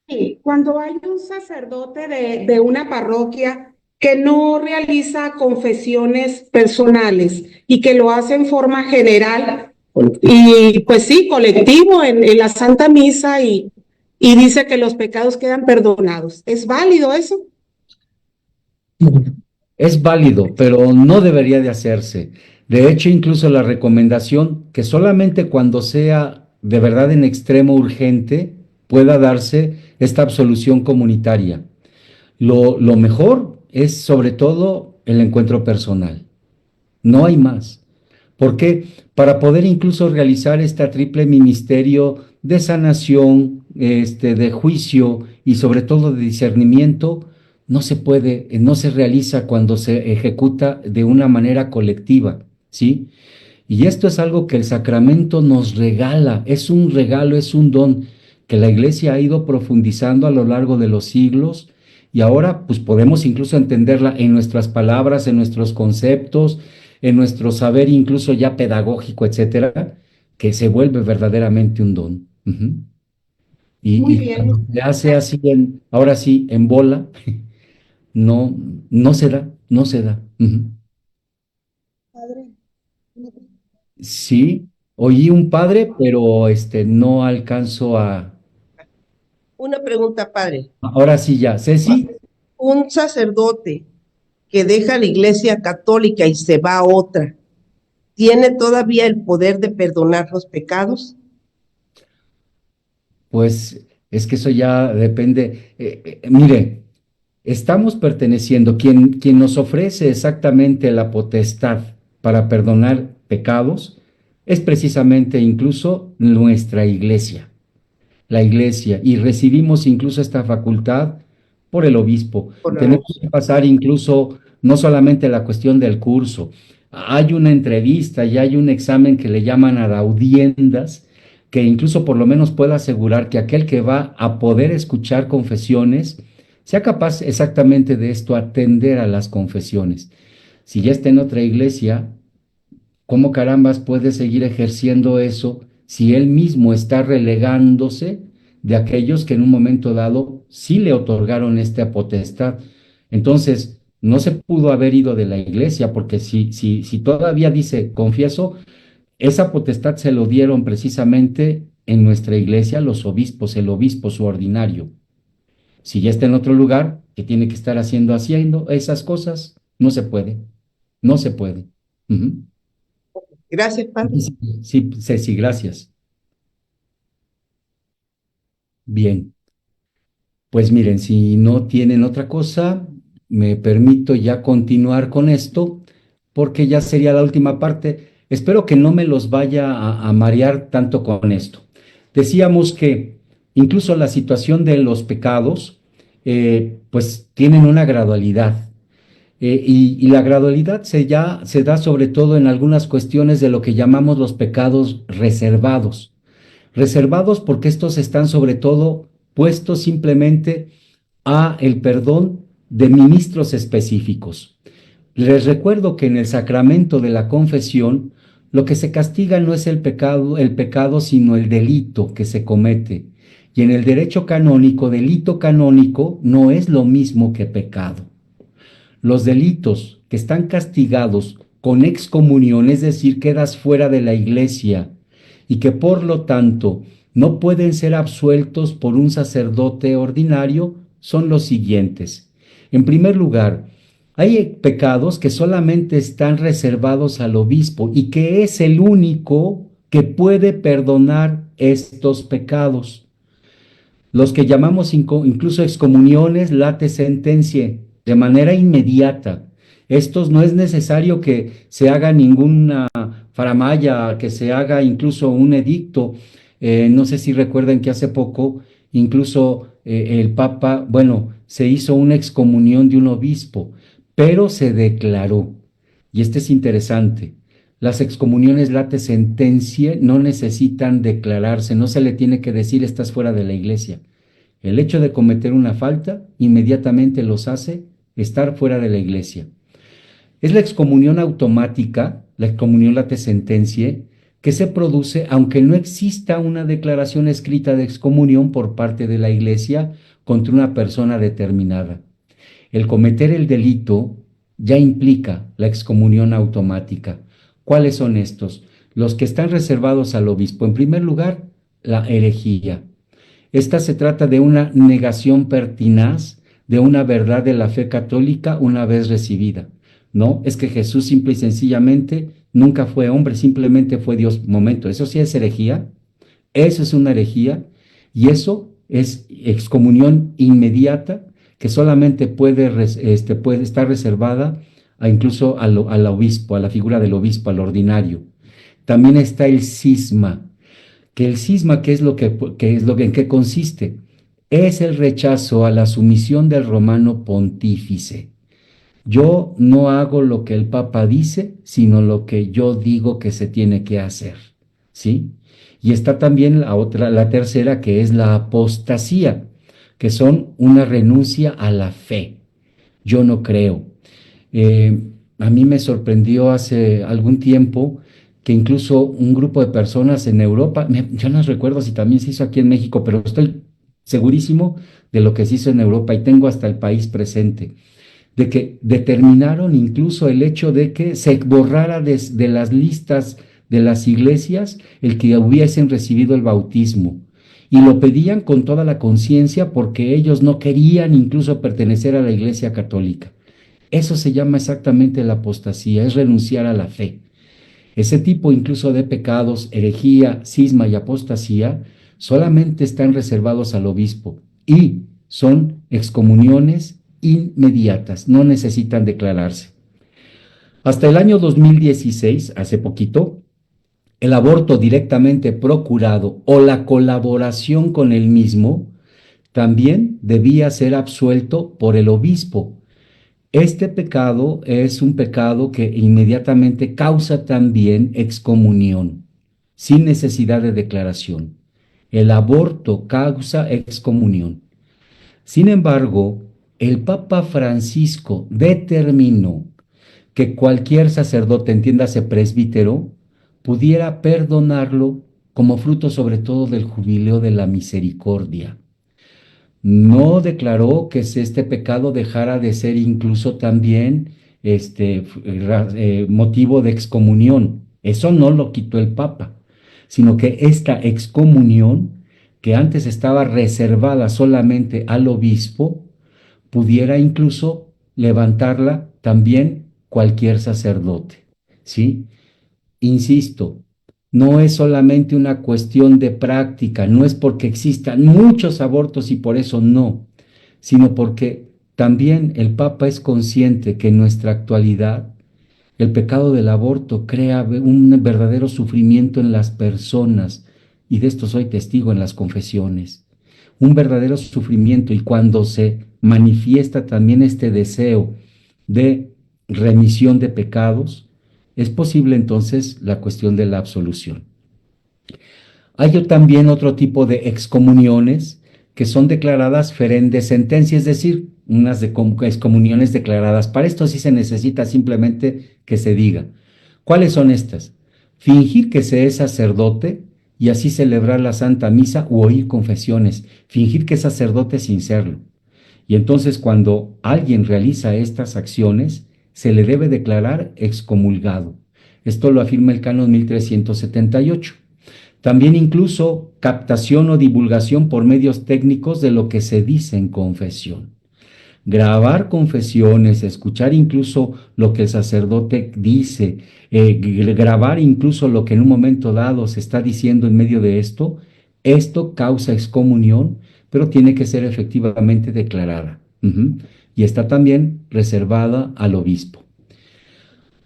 Speaker 6: Sí, cuando hay un sacerdote de una parroquia que no realiza confesiones personales y que lo hace en forma general y pues sí, colectivo en la Santa Misa y dice que los pecados quedan perdonados. ¿Es válido eso?
Speaker 2: Es válido, pero no debería de hacerse. De hecho, incluso la recomendación que solamente cuando sea de verdad en extremo urgente, pueda darse esta absolución comunitaria. Lo mejor es sobre todo el encuentro personal. No hay más. ¿Por qué? Para poder incluso realizar este triple ministerio de sanación, de juicio y sobre todo de discernimiento, no se puede, no se realiza cuando se ejecuta de una manera colectiva, ¿sí? Y esto es algo que el sacramento nos regala, es un regalo, es un don que la Iglesia ha ido profundizando a lo largo de los siglos y ahora pues podemos incluso entenderla en nuestras palabras, en nuestros conceptos, en nuestro saber incluso ya pedagógico, etcétera, que se vuelve verdaderamente un don. Ujú.
Speaker 6: Muy
Speaker 2: Y
Speaker 6: bien.
Speaker 2: cuando se hace así, ahora sí, en bola, no, no se da, no se da. Ujú. Sí, oí un padre, pero no alcanzo a.
Speaker 7: Una pregunta, padre.
Speaker 2: Ahora sí ya, Ceci,
Speaker 7: Un sacerdote que deja la iglesia católica y se va a otra, ¿tiene todavía el poder de perdonar los pecados?
Speaker 2: pues es que eso ya depende. Mire, estamos perteneciendo, quien nos ofrece exactamente la potestad para perdonar pecados es precisamente incluso nuestra iglesia. La iglesia y recibimos incluso esta facultad por el obispo.
Speaker 7: Por la
Speaker 2: Tenemos que pasar incluso no solamente la cuestión del curso, hay una entrevista y hay un examen que le llaman a audiencias, que incluso por lo menos pueda asegurar que aquel que va a poder escuchar confesiones sea capaz exactamente de esto, atender a las confesiones. Si ya está en otra iglesia, ¿cómo carambas puede seguir ejerciendo eso si él mismo está relegándose de aquellos que en un momento dado sí le otorgaron esta potestad? Entonces, no se pudo haber ido de la iglesia, porque si todavía dice, confieso, esa potestad se lo dieron precisamente en nuestra iglesia los obispos, el obispo su ordinario. Si ya está en otro lugar, que tiene que estar haciendo esas cosas, no se puede, no se puede. Ujú.
Speaker 7: Gracias, padre.
Speaker 2: Sí, sí, Ceci, gracias. Bien, pues miren, si no tienen otra cosa, me permito ya continuar con esto, porque ya sería la última parte. Espero que no me los vaya a marear tanto con esto. Decíamos que incluso la situación de los pecados, pues tienen una gradualidad. Y la gradualidad se da sobre todo en algunas cuestiones de lo que llamamos los pecados reservados. Reservados porque estos están sobre todo puestos simplemente a el perdón de ministros específicos. Les recuerdo que en el sacramento de la confesión lo que se castiga no es el pecado, sino el delito que se comete. Y en el derecho canónico, delito canónico no es lo mismo que pecado. Los delitos que están castigados con excomunión, es decir, quedas fuera de la iglesia y que por lo tanto no pueden ser absueltos por un sacerdote ordinario, son los siguientes. En primer lugar, hay pecados que solamente están reservados al obispo y que es el único que puede perdonar estos pecados. Los que llamamos incluso excomuniones, late sentencia, de manera inmediata. Estos no es necesario que se haga ninguna faramaya, que se haga incluso un edicto. No sé si recuerdan que hace poco incluso el Papa, bueno, se hizo una excomunión de un obispo, pero se declaró. Y este es interesante. Las excomuniones late sentencia no necesitan declararse, no se le tiene que decir estás fuera de la iglesia. El hecho de cometer una falta inmediatamente los hace estar fuera de la iglesia. Es la excomunión automática, la excomunión late sentencia, que se produce aunque no exista una declaración escrita de excomunión por parte de la iglesia contra una persona determinada. El cometer el delito ya implica la excomunión automática. ¿Cuáles son estos? Los que están reservados al obispo. En primer lugar, la herejía. Esta se trata de una negación pertinaz de una verdad de la fe católica una vez recibida. No, es que Jesús simple y sencillamente nunca fue hombre, simplemente fue Dios. Momento, ¿eso sí es herejía? Eso es una herejía y eso es excomunión inmediata que solamente puede estar reservada incluso al obispo, a la figura del obispo, al ordinario. También está el cisma, que el cisma, ¿en qué consiste? Es el rechazo a la sumisión del romano pontífice. Yo no hago lo que el Papa dice, sino lo que yo digo que se tiene que hacer, ¿sí? Y está también la tercera, que es la apostasía, que son una renuncia a la fe. Yo no creo. A mí me sorprendió hace algún tiempo que incluso un grupo de personas en Europa, yo no recuerdo si también se hizo aquí en México, pero estoy segurísimo de lo que se hizo en Europa y tengo hasta el país presente, de que determinaron incluso el hecho de que se borrara de las listas de las iglesias el que hubiesen recibido el bautismo. Y lo pedían con toda la conciencia porque ellos no querían incluso pertenecer a la Iglesia Católica. Eso se llama exactamente la apostasía, es renunciar a la fe. Ese tipo incluso de pecados, herejía, cisma y apostasía, solamente están reservados al obispo y son excomuniones inmediatas, no necesitan declararse. Hasta el año 2016, hace poquito, el aborto directamente procurado o la colaboración con el mismo también debía ser absuelto por el obispo. Este pecado es un pecado que inmediatamente causa también excomunión, sin necesidad de declaración. El aborto causa excomunión. Sin embargo, el Papa Francisco determinó que cualquier sacerdote, entiéndase presbítero, pudiera perdonarlo como fruto sobre todo del jubileo de la misericordia. No declaró que este pecado dejara de ser incluso también motivo de excomunión. Eso no lo quitó el Papa, sino que esta excomunión, que antes estaba reservada solamente al obispo, pudiera incluso levantarla también cualquier sacerdote, ¿sí? Insisto, no es solamente una cuestión de práctica, no es porque existan muchos abortos y por eso no, sino porque también el Papa es consciente que en nuestra actualidad el pecado del aborto crea un verdadero sufrimiento en las personas, y de esto soy testigo en las confesiones, un verdadero sufrimiento, y cuando se manifiesta también este deseo de remisión de pecados, es posible entonces la cuestión de la absolución. Hay también otro tipo de excomuniones que son declaradas ferende sentencia, es decir, unas excomuniones declaradas. Para esto sí se necesita simplemente que se diga. ¿Cuáles son estas? Fingir que se es sacerdote y así celebrar la Santa Misa u oír confesiones. Fingir que es sacerdote sin serlo. Y entonces cuando alguien realiza estas acciones, se le debe declarar excomulgado. Esto lo afirma el Canon 1378. También incluso captación o divulgación por medios técnicos de lo que se dice en confesión. Grabar confesiones, escuchar incluso lo que el sacerdote dice, grabar incluso lo que en un momento dado se está diciendo en medio de esto causa excomunión, pero tiene que ser efectivamente declarada. Y está también reservada al obispo.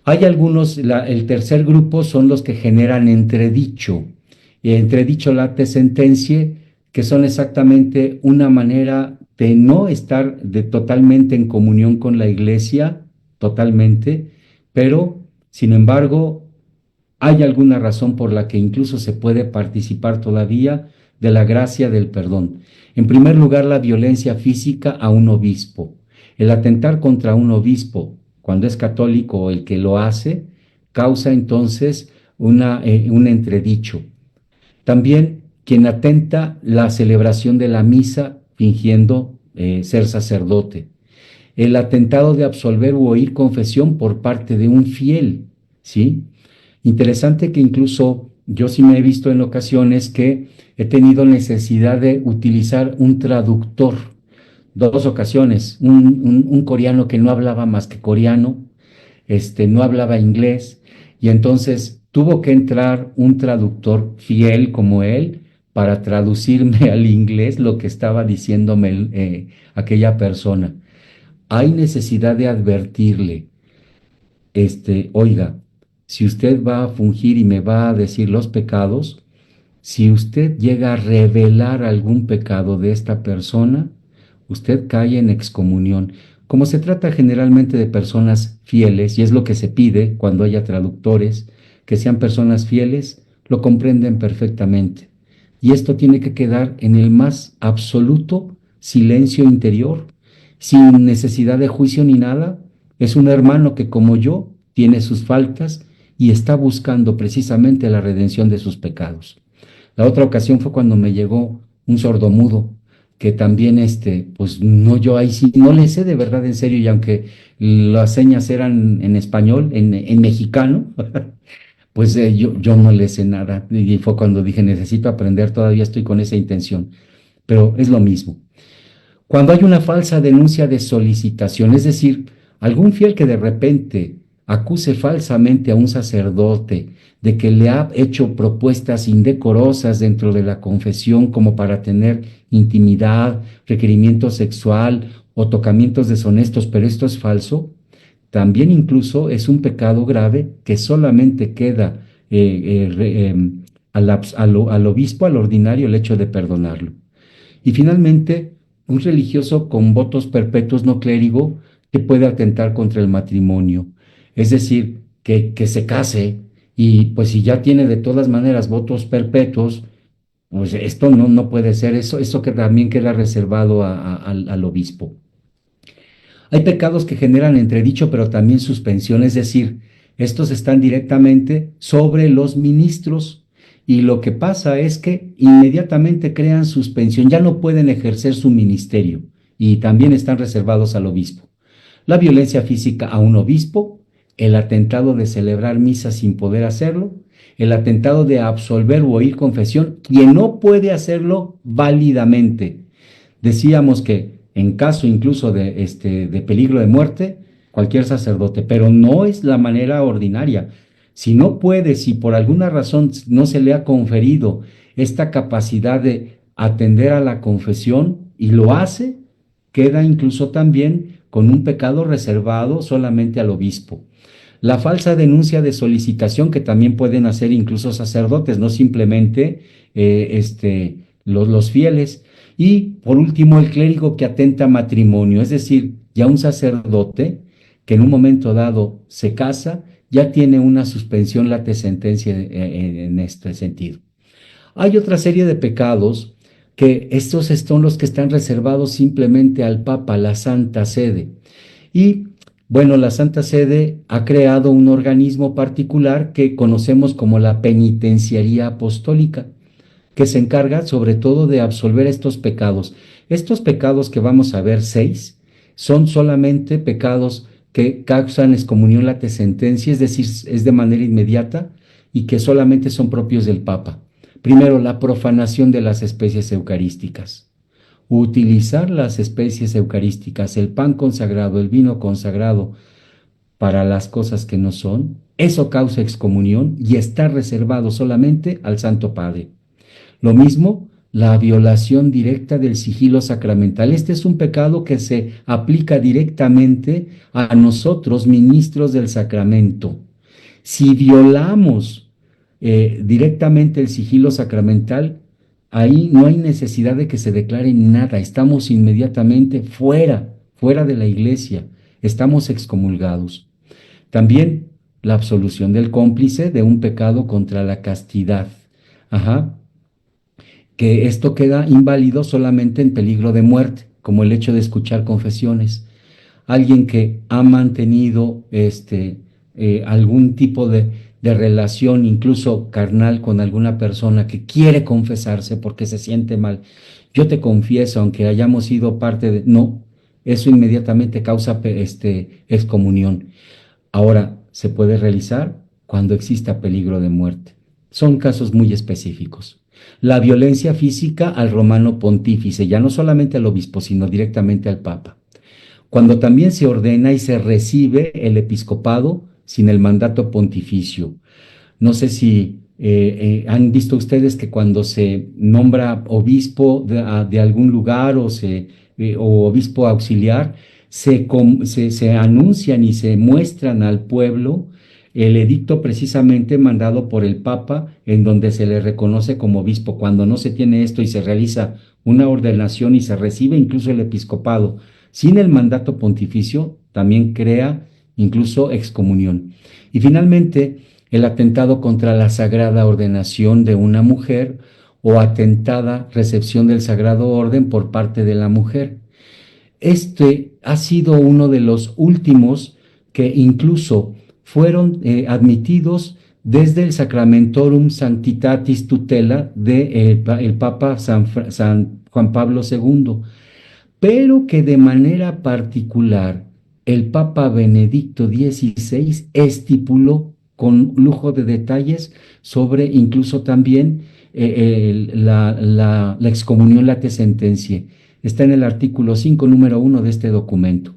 Speaker 2: Hay algunos, el tercer grupo son los que generan entredicho. Entredicho late sententie, que son exactamente una manera de no estar totalmente en comunión con la Iglesia, totalmente, pero, sin embargo, hay alguna razón por la que incluso se puede participar todavía de la gracia del perdón. En primer lugar, la violencia física a un obispo. El atentar contra un obispo, cuando es católico o el que lo hace, causa entonces un entredicho. También quien atenta la celebración de la misa fingiendo ser sacerdote. El atentado de absolver u oír confesión por parte de un fiel, ¿sí? Interesante que incluso yo sí me he visto en ocasiones que he tenido necesidad de utilizar un traductor. 2 ocasiones, un coreano que no hablaba más que coreano, no hablaba inglés, y entonces tuvo que entrar un traductor fiel como él para traducirme al inglés lo que estaba diciéndome aquella persona. Hay necesidad de advertirle, oiga, si usted va a fungir y me va a decir los pecados, si usted llega a revelar algún pecado de esta persona, usted cae en excomunión. Como se trata generalmente de personas fieles, y es lo que se pide cuando haya traductores, que sean personas fieles, lo comprenden perfectamente. Y esto tiene que quedar en el más absoluto silencio interior, sin necesidad de juicio ni nada. Es un hermano que, como yo, tiene sus faltas y está buscando precisamente la redención de sus pecados. La otra ocasión fue cuando me llegó un sordomudo, que también, pues no, yo ahí sí no le sé de verdad en serio, y aunque las señas eran en español, en mexicano, pues yo no le sé nada. Y fue cuando dije, necesito aprender, todavía estoy con esa intención, pero es lo mismo. Cuando hay una falsa denuncia de solicitación, es decir, algún fiel que de repente acuse falsamente a un sacerdote de que le ha hecho propuestas indecorosas dentro de la confesión como para tener intimidad, requerimiento sexual o tocamientos deshonestos, pero esto es falso, también incluso es un pecado grave que solamente queda al obispo, al ordinario, el hecho de perdonarlo. Y finalmente, un religioso con votos perpetuos no clérigo que puede atentar contra el matrimonio. Es decir, que se case y pues si ya tiene de todas maneras votos perpetuos, pues esto no puede ser, eso que también queda reservado al obispo. Hay pecados que generan entredicho, pero también suspensión, es decir, estos están directamente sobre los ministros y lo que pasa es que inmediatamente crean suspensión, ya no pueden ejercer su ministerio y también están reservados al obispo. La violencia física a un obispo, el atentado de celebrar misa sin poder hacerlo, el atentado de absolver o oír confesión, quien no puede hacerlo válidamente. Decíamos que en caso incluso de peligro de muerte, cualquier sacerdote, pero no es la manera ordinaria. Si no puede, si por alguna razón no se le ha conferido esta capacidad de atender a la confesión y lo hace, queda incluso también con un pecado reservado solamente al obispo. La falsa denuncia de solicitación que también pueden hacer incluso sacerdotes, no simplemente los fieles. Y por último, el clérigo que atenta matrimonio, es decir, ya un sacerdote que en un momento dado se casa, ya tiene una suspensión late sentencia en este sentido. Hay otra serie de pecados que estos son los que están reservados simplemente al Papa, la Santa Sede. Y bueno, la Santa Sede ha creado un organismo particular que conocemos como la Penitenciaría Apostólica, que se encarga sobre todo de absolver estos pecados. Estos pecados que vamos a ver, 6, son solamente pecados que causan excomunión late sentencia, es decir, es de manera inmediata y que solamente son propios del Papa. Primero, la profanación de las especies eucarísticas. Utilizar las especies eucarísticas, el pan consagrado, el vino consagrado, para las cosas que no son, eso causa excomunión y está reservado solamente al Santo Padre. Lo mismo, la violación directa del sigilo sacramental. Este es un pecado que se aplica directamente a nosotros, ministros del sacramento. Si violamos directamente el sigilo sacramental, ahí no hay necesidad de que se declare nada. Estamos inmediatamente fuera de la iglesia. Estamos excomulgados. También la absolución del cómplice de un pecado contra la castidad. Que esto queda inválido solamente en peligro de muerte, como el hecho de escuchar confesiones. Alguien que ha mantenido algún tipo de relación, incluso carnal, con alguna persona que quiere confesarse porque se siente mal. Yo te confieso, aunque hayamos sido parte de... No, eso inmediatamente causa excomunión. Ahora, se puede realizar cuando exista peligro de muerte. Son casos muy específicos. La violencia física al romano pontífice, ya no solamente al obispo, sino directamente al papa. Cuando también se ordena y se recibe el episcopado sin el mandato pontificio. No sé si ¿Han visto ustedes que cuando se nombra obispo de algún lugar o obispo auxiliar, se anuncian y se muestran al pueblo el edicto precisamente mandado por el Papa en donde se le reconoce como obispo? Cuando no se tiene esto y se realiza una ordenación y se recibe incluso el episcopado sin el mandato pontificio, también crea incluso excomunión. Y finalmente, el atentado contra la sagrada ordenación de una mujer o atentada recepción del sagrado orden por parte de la mujer. Este ha sido uno de los últimos que incluso fueron admitidos desde el Sacramentorum Sanctitatis Tutela de el Papa San Juan Pablo II, pero que de manera particular el Papa Benedicto XVI estipuló con lujo de detalles sobre incluso también la excomunión late sentencia. Está en el artículo 5, número 1 de este documento.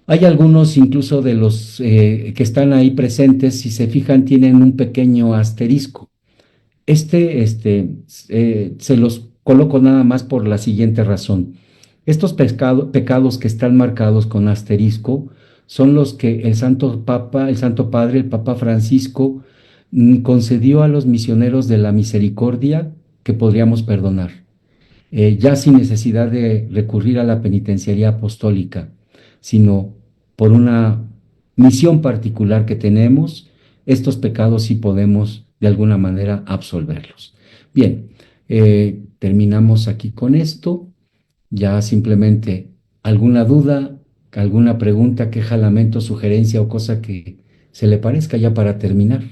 Speaker 2: Hay algunos incluso de los que están ahí presentes, si se fijan, tienen un pequeño asterisco. Se los coloco nada más por la siguiente razón. Estos pecados que están marcados con asterisco son los que el Santo Padre, el Papa Francisco, concedió a los misioneros de la misericordia que podríamos perdonar, ya sin necesidad de recurrir a la penitenciaría apostólica, sino por una misión particular que tenemos. Estos pecados sí podemos de alguna manera absolverlos. Bien, terminamos aquí con esto. Ya simplemente alguna duda, alguna pregunta, queja, lamento, sugerencia o cosa que se le parezca ya para terminar.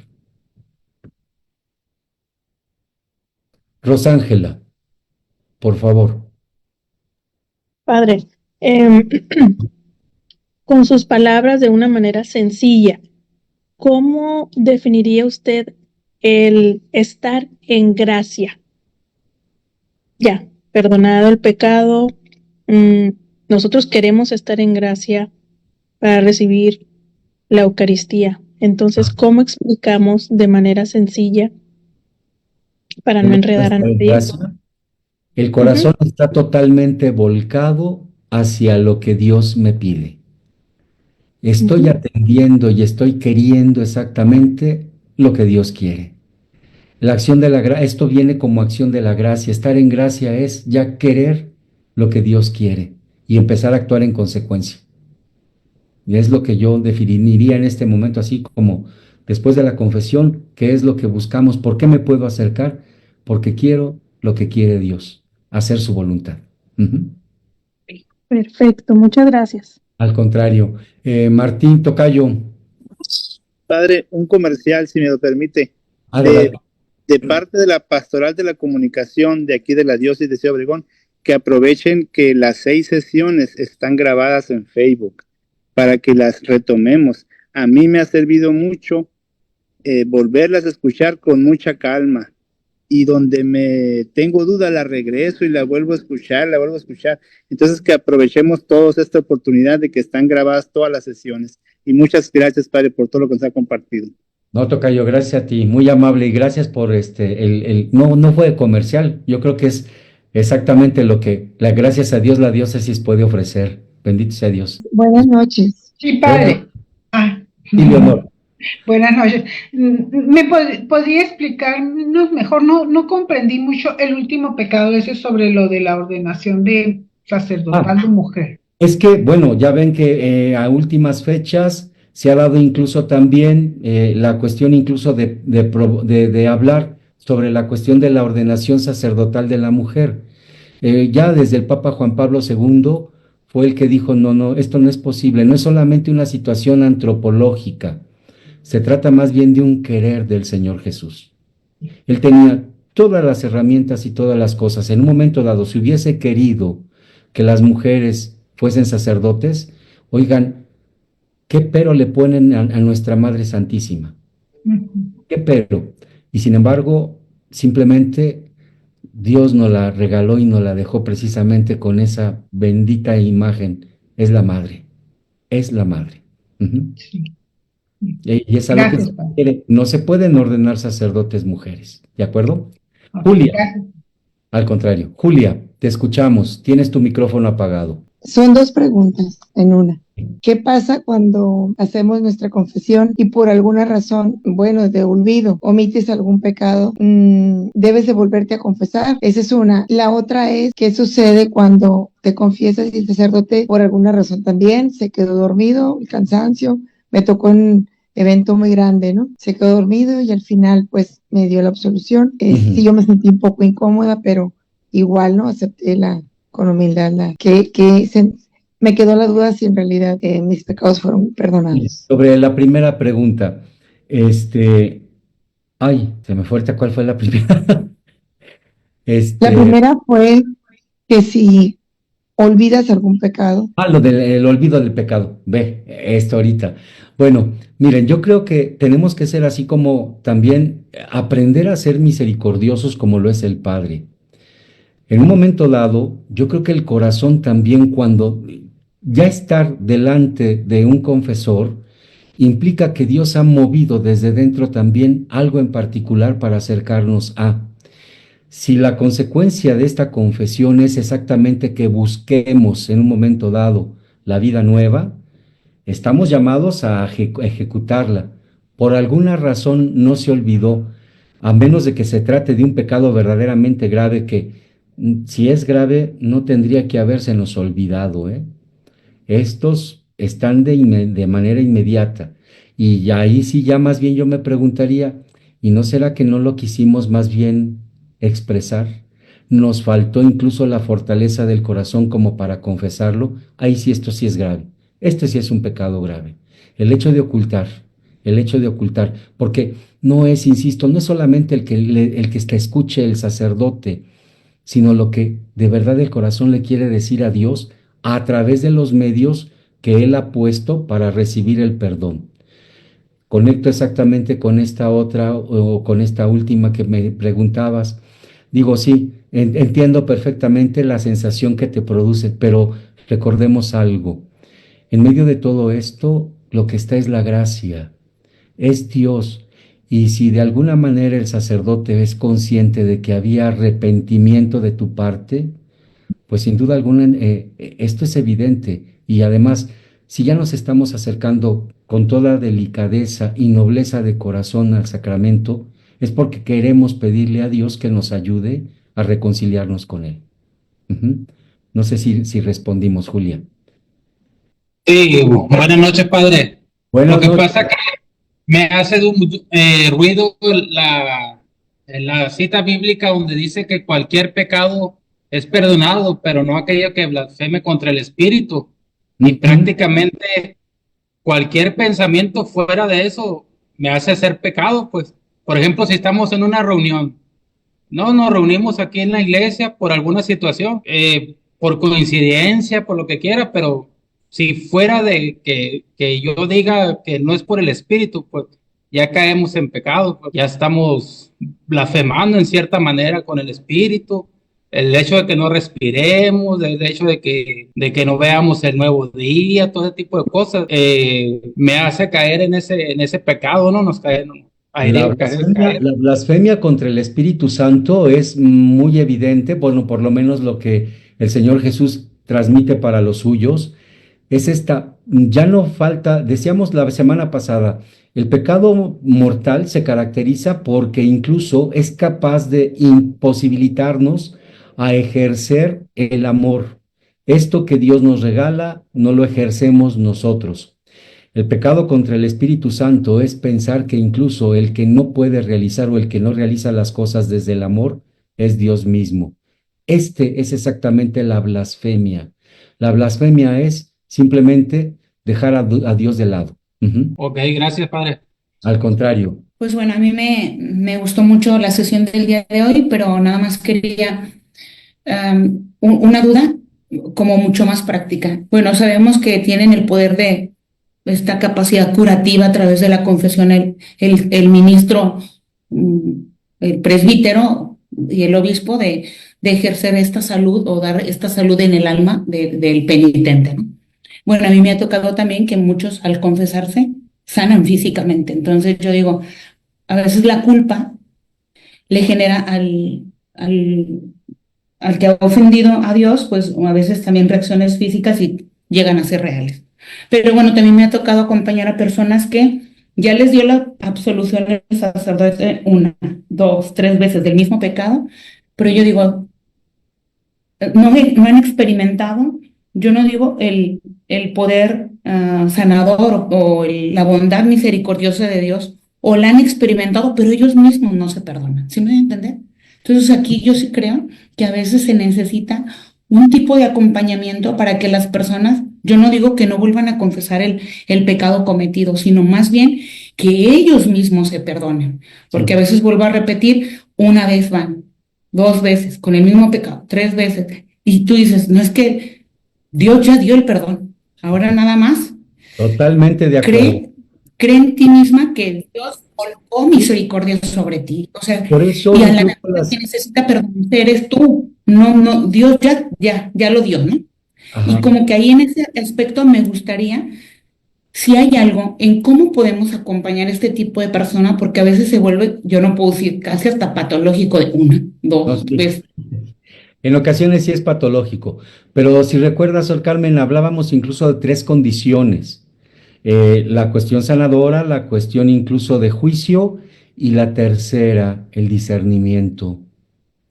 Speaker 2: Rosángela, por favor.
Speaker 5: Padre, con sus palabras de una manera sencilla, ¿cómo definiría usted el estar en gracia? Ya, perdonado el pecado, nosotros queremos estar en gracia para recibir la Eucaristía. Entonces, ¿cómo explicamos de manera sencilla para no enredar a nadie?
Speaker 2: El corazón está totalmente volcado hacia lo que Dios me pide. Estoy atendiendo y estoy queriendo exactamente lo que Dios quiere. La acción de la gracia, esto viene como acción de la gracia. Estar en gracia es ya querer lo que Dios quiere y empezar a actuar en consecuencia. Y es lo que yo definiría en este momento, así como después de la confesión, ¿qué es lo que buscamos? ¿Por qué me puedo acercar? Porque quiero lo que quiere Dios, hacer su voluntad.
Speaker 5: Perfecto, muchas gracias.
Speaker 2: Al contrario. Martín Tocayo.
Speaker 8: Padre, un comercial, si me lo permite, de parte de la Pastoral de la Comunicación de aquí de la Diócesis de Ciudad Obregón, que aprovechen que las 6 sesiones están grabadas en Facebook para que las retomemos. A mí me ha servido mucho volverlas a escuchar con mucha calma, y donde me tengo duda la regreso y la vuelvo a escuchar. Entonces que aprovechemos todos esta oportunidad de que están grabadas todas las sesiones. Y muchas gracias, Padre, por todo lo que nos ha compartido.
Speaker 2: No, Tocayo, gracias a ti, muy amable, y gracias por no fue comercial. Yo creo que es exactamente lo que, gracias a Dios, la diócesis puede ofrecer. Bendito sea Dios.
Speaker 4: Buenas noches. Sí, Padre.
Speaker 2: Sí, Leonor.
Speaker 4: Buenas noches. ¿Me podría explicarnos mejor? No comprendí mucho el último pecado ese sobre lo de la ordenación de sacerdotal de mujer.
Speaker 2: Es que, bueno, ya ven que a últimas fechas se ha dado incluso también la cuestión incluso de hablar sobre la cuestión de la ordenación sacerdotal de la mujer. Ya desde el Papa Juan Pablo II fue el que dijo, no, esto no es posible, no es solamente una situación antropológica. Se trata más bien de un querer del Señor Jesús. Él tenía todas las herramientas y todas las cosas. En un momento dado, si hubiese querido que las mujeres fuesen sacerdotes, oigan, ¿qué pero le ponen a nuestra Madre Santísima? ¿Qué pero? Y sin embargo, simplemente Dios nos la regaló y nos la dejó precisamente con esa bendita imagen. Es la Madre. Es la Madre.
Speaker 4: Sí.
Speaker 2: Y es algo que
Speaker 4: Gracias,
Speaker 2: se
Speaker 4: padre.
Speaker 2: quiere. No se pueden ordenar sacerdotes mujeres, ¿de acuerdo?
Speaker 4: Ok,
Speaker 2: Julia,
Speaker 4: gracias.
Speaker 2: al contrario. Julia, te escuchamos. Tienes tu micrófono apagado.
Speaker 9: Son dos preguntas en una. ¿Qué pasa cuando hacemos nuestra confesión y por alguna razón, bueno, de olvido, omites algún pecado? ¿Debes de volverte a confesar? Esa es una. La otra es, ¿qué sucede cuando te confiesas y el sacerdote por alguna razón también se quedó dormido, el cansancio? Me tocó un evento muy grande, ¿no? Se quedó dormido y al final, pues, me dio la absolución. Sí, yo me sentí un poco incómoda, pero igual, ¿no? Acepté con humildad me quedó la duda si en realidad mis pecados fueron perdonados.
Speaker 2: Sobre la primera pregunta, ay, se me fue ahorita cuál fue la primera.
Speaker 9: La primera fue que si olvidas algún pecado.
Speaker 2: Lo del el olvido del pecado. Ve, esto ahorita. Bueno, miren, yo creo que tenemos que ser así como también aprender a ser misericordiosos como lo es el Padre. En un momento dado, yo creo que el corazón también cuando ya estar delante de un confesor implica que Dios ha movido desde dentro también algo en particular para acercarnos a. Si la consecuencia de esta confesión es exactamente que busquemos en un momento dado la vida nueva, estamos llamados a ejecutarla. Por alguna razón no se olvidó, a menos de que se trate de un pecado verdaderamente grave que, si es grave, no tendría que habérsenos olvidado, ¿eh? Estos están de manera inmediata. Y ahí sí ya más bien yo me preguntaría, ¿y no será que no lo quisimos más bien expresar? Nos faltó incluso la fortaleza del corazón como para confesarlo. Ahí sí, esto sí es grave. Este sí es un pecado grave. El hecho de ocultar, el hecho de ocultar, porque no es, insisto, no es solamente el que escuche el sacerdote, sino lo que de verdad el corazón le quiere decir a Dios a través de los medios que Él ha puesto para recibir el perdón. Conecto exactamente con esta otra o con esta última que me preguntabas. Digo, sí, entiendo perfectamente la sensación que te produce, pero recordemos algo. En medio de todo esto, lo que está es la gracia, es Dios. Y si de alguna manera el sacerdote es consciente de que había arrepentimiento de tu parte, pues sin duda alguna esto es evidente. Y además, si ya nos estamos acercando con toda delicadeza y nobleza de corazón al sacramento, es porque queremos pedirle a Dios que nos ayude a reconciliarnos con Él. No sé si respondimos, Julia.
Speaker 10: Sí, buenas noches, padre.
Speaker 2: Buenas
Speaker 10: Lo que
Speaker 2: noches.
Speaker 10: pasa que me hace ruido la cita bíblica donde dice que cualquier pecado es perdonado, pero no aquello que blasfeme contra el Espíritu. Y prácticamente cualquier pensamiento fuera de eso me hace hacer pecado, pues. Por ejemplo, si estamos en una reunión, no nos reunimos aquí en la iglesia por alguna situación, por coincidencia, por lo que quiera, pero si fuera de que yo diga que no es por el Espíritu, pues ya caemos en pecado, pues, ya estamos blasfemando en cierta manera con el Espíritu. El hecho de que no respiremos, el hecho de que no veamos el nuevo día, todo ese tipo de cosas, me hace caer en ese pecado, ¿no? Nos cae,
Speaker 2: La blasfemia contra el Espíritu Santo es muy evidente, bueno, por lo menos lo que el Señor Jesús transmite para los suyos, es esta, ya no falta, decíamos la semana pasada, el pecado mortal se caracteriza porque incluso es capaz de imposibilitarnos a ejercer el amor. Esto que Dios nos regala, no lo ejercemos nosotros. El pecado contra el Espíritu Santo es pensar que incluso el que no puede realizar o el que no realiza las cosas desde el amor es Dios mismo. Este es exactamente la blasfemia. La blasfemia es simplemente dejar a Dios de lado.
Speaker 10: Ok, gracias, padre.
Speaker 2: Al contrario.
Speaker 11: Pues bueno, a mí me gustó mucho la sesión del día de hoy, pero nada más quería una duda como mucho más práctica. Bueno, sabemos que tienen el poder de esta capacidad curativa a través de la confesión el ministro, el presbítero y el obispo de ejercer esta salud o dar esta salud en el alma del penitente, ¿no? Bueno, a mí me ha tocado también que muchos al confesarse sanan físicamente. Entonces yo digo, a veces la culpa le genera al que ha ofendido a Dios, pues a veces también reacciones físicas y llegan a ser reales. Pero bueno, también me ha tocado acompañar a personas que ya les dio la absolución el sacerdote 1, 2, 3 veces del mismo pecado, pero yo digo, no han experimentado, yo no digo el poder sanador o la bondad misericordiosa de Dios, o la han experimentado, pero ellos mismos no se perdonan. ¿Sí me voy a entender? Entonces aquí yo sí creo que a veces se necesita un tipo de acompañamiento para que las personas, yo no digo que no vuelvan a confesar el pecado cometido, sino más bien que ellos mismos se perdonen. Porque a veces vuelvo a repetir, una vez van, 2 veces con el mismo pecado, 3 veces, y tú dices, no es que Dios ya dio el perdón, ahora nada más.
Speaker 2: Totalmente de acuerdo.
Speaker 11: Cree en ti misma que Dios colgó misericordia sobre ti. O sea,
Speaker 2: Por eso
Speaker 11: y a la
Speaker 2: incluso
Speaker 11: persona que necesita perdón eres tú. No, Dios ya lo dio, ¿no?
Speaker 2: Ajá.
Speaker 11: Y como que ahí en ese aspecto me gustaría, si hay algo en cómo podemos acompañar a este tipo de persona, porque a veces se vuelve, yo no puedo decir, casi hasta patológico de 1, 2
Speaker 2: sí.
Speaker 11: veces.
Speaker 2: En ocasiones sí es patológico, pero si recuerdas, Sor Carmen, hablábamos incluso de 3 condiciones. La cuestión sanadora, la cuestión incluso de juicio y la tercera, el discernimiento.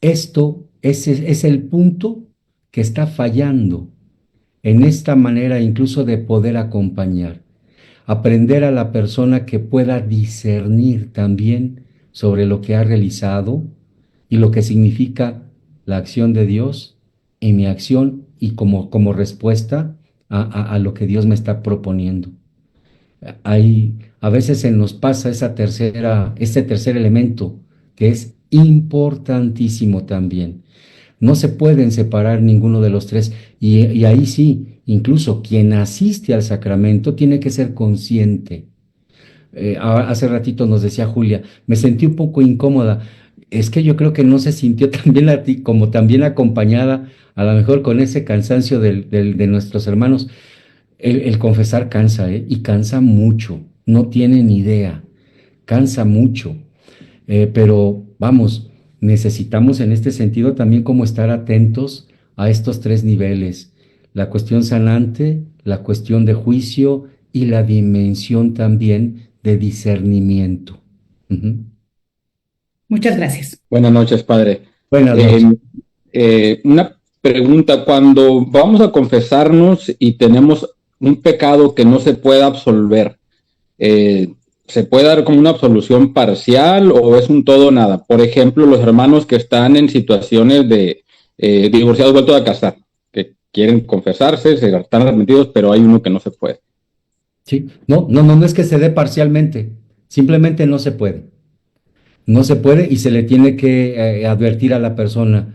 Speaker 2: Esto es el punto que está fallando en esta manera incluso de poder acompañar. Aprender a la persona que pueda discernir también sobre lo que ha realizado y lo que significa la acción de Dios y mi acción y como respuesta a lo que Dios me está proponiendo. A veces se nos pasa este tercer elemento que es importantísimo también. No se pueden separar ninguno de los 3 y ahí sí, incluso quien asiste al sacramento tiene que ser consciente. Hace ratito nos decía Julia, me sentí un poco incómoda. Es que yo creo que no se sintió tan bien a ti como también acompañada, a lo mejor con ese cansancio de nuestros hermanos. El confesar cansa, y cansa mucho, no tienen idea, cansa mucho. Pero vamos, necesitamos en este sentido también como estar atentos a estos 3 niveles, la cuestión sanante, la cuestión de juicio y la dimensión también de discernimiento.
Speaker 11: Muchas gracias.
Speaker 12: Buenas noches, padre.
Speaker 2: Buenas noches.
Speaker 12: Una pregunta, cuando vamos a confesarnos y tenemos un pecado que no se puede absolver, ¿se puede dar como una absolución parcial o es un todo o nada? Por ejemplo, los hermanos que están en situaciones de divorciados vueltos a casar, que quieren confesarse, se están arrepentidos, pero hay uno que no se puede.
Speaker 2: Sí, no es que se dé parcialmente, simplemente no se puede. No se puede y se le tiene que advertir a la persona,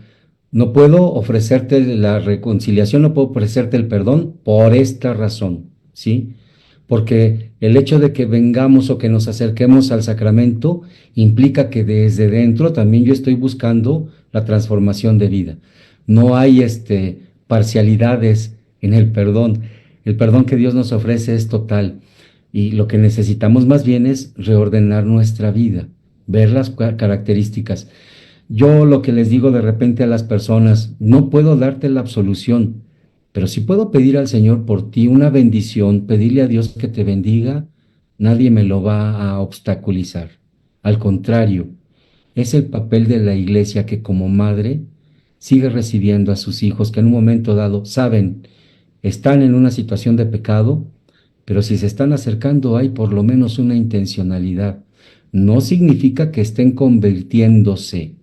Speaker 2: no puedo ofrecerte la reconciliación, no puedo ofrecerte el perdón por esta razón, ¿sí? Porque el hecho de que vengamos o que nos acerquemos al sacramento implica que desde dentro también yo estoy buscando la transformación de vida. No hay parcialidades en el perdón. El perdón que Dios nos ofrece es total. Y lo que necesitamos más bien es reordenar nuestra vida, ver las características. Yo lo que les digo de repente a las personas, no puedo darte la absolución, pero sí puedo pedir al Señor por ti una bendición, pedirle a Dios que te bendiga, nadie me lo va a obstaculizar. Al contrario, es el papel de la Iglesia que como madre sigue recibiendo a sus hijos que en un momento dado saben, están en una situación de pecado, pero si se están acercando hay por lo menos una intencionalidad. No significa que estén convirtiéndose.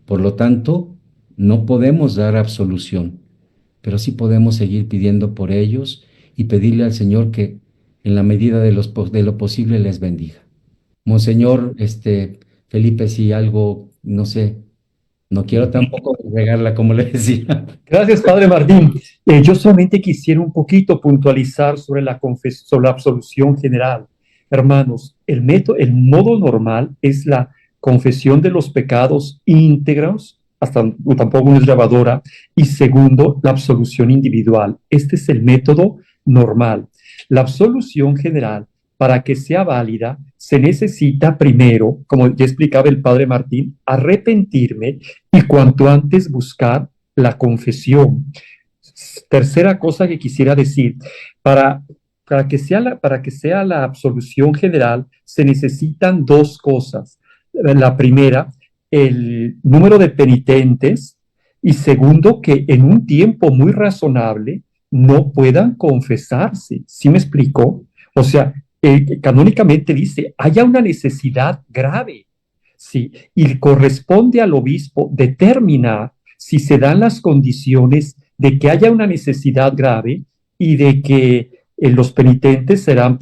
Speaker 2: Por lo tanto, no podemos dar absolución, pero sí podemos seguir pidiendo por ellos y pedirle al Señor que en la medida de lo posible les bendiga. Monseñor Felipe, si algo, no sé, no quiero tampoco regarla como le decía.
Speaker 3: Gracias, Padre Martín. Yo solamente quisiera un poquito puntualizar sobre la absolución general. Hermanos, el modo normal es la confesión de los pecados íntegros, tampoco no es grabadora, y segundo, la absolución individual. Este es el método normal. La absolución general para que sea válida, se necesita primero, como ya explicaba el padre Martín, arrepentirme y cuanto antes buscar la confesión. Tercera cosa que quisiera decir, para que sea la absolución general, se necesitan dos cosas. La primera, el número de penitentes, y segundo, que en un tiempo muy razonable no puedan confesarse. ¿Sí me explicó? O sea, canónicamente dice, haya una necesidad grave, ¿sí? Y corresponde al obispo determinar si se dan las condiciones de que haya una necesidad grave y de que los penitentes serán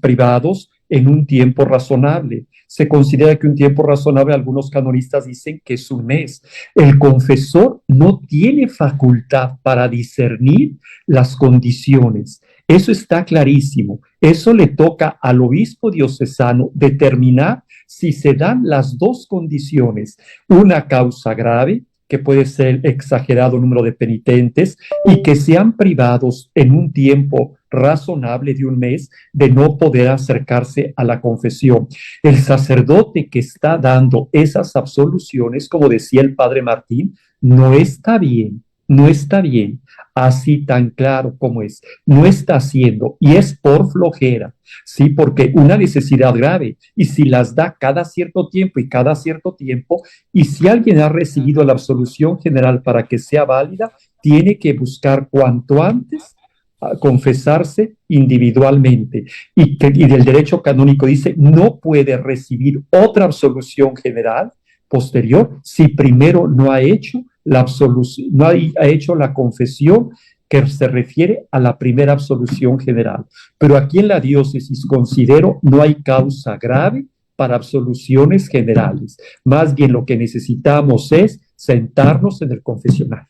Speaker 3: privados en un tiempo razonable. Se considera que un tiempo razonable, algunos canonistas dicen que es un mes. El confesor no tiene facultad para discernir las condiciones. Eso está clarísimo. Eso le toca al obispo diocesano determinar si se dan las dos condiciones, una causa grave, que puede ser exagerado número de penitentes, y que sean privados en un tiempo razonable de un mes de no poder acercarse a la confesión. El sacerdote que está dando esas absoluciones, como decía el padre Martín, no está bien, no está bien, así tan claro como es, no está haciendo, y es por flojera, ¿sí? Porque una necesidad grave, y si las da cada cierto tiempo y cada cierto tiempo, y si alguien ha recibido la absolución general para que sea válida, tiene que buscar cuanto antes a confesarse individualmente, y del derecho canónico dice, no puede recibir otra absolución general posterior si primero no ha hecho la absolución, no ha hecho la confesión que se refiere a la primera absolución general. Pero aquí en la diócesis considero no hay causa grave para absoluciones generales. Más bien lo que necesitamos es sentarnos en el confesionario.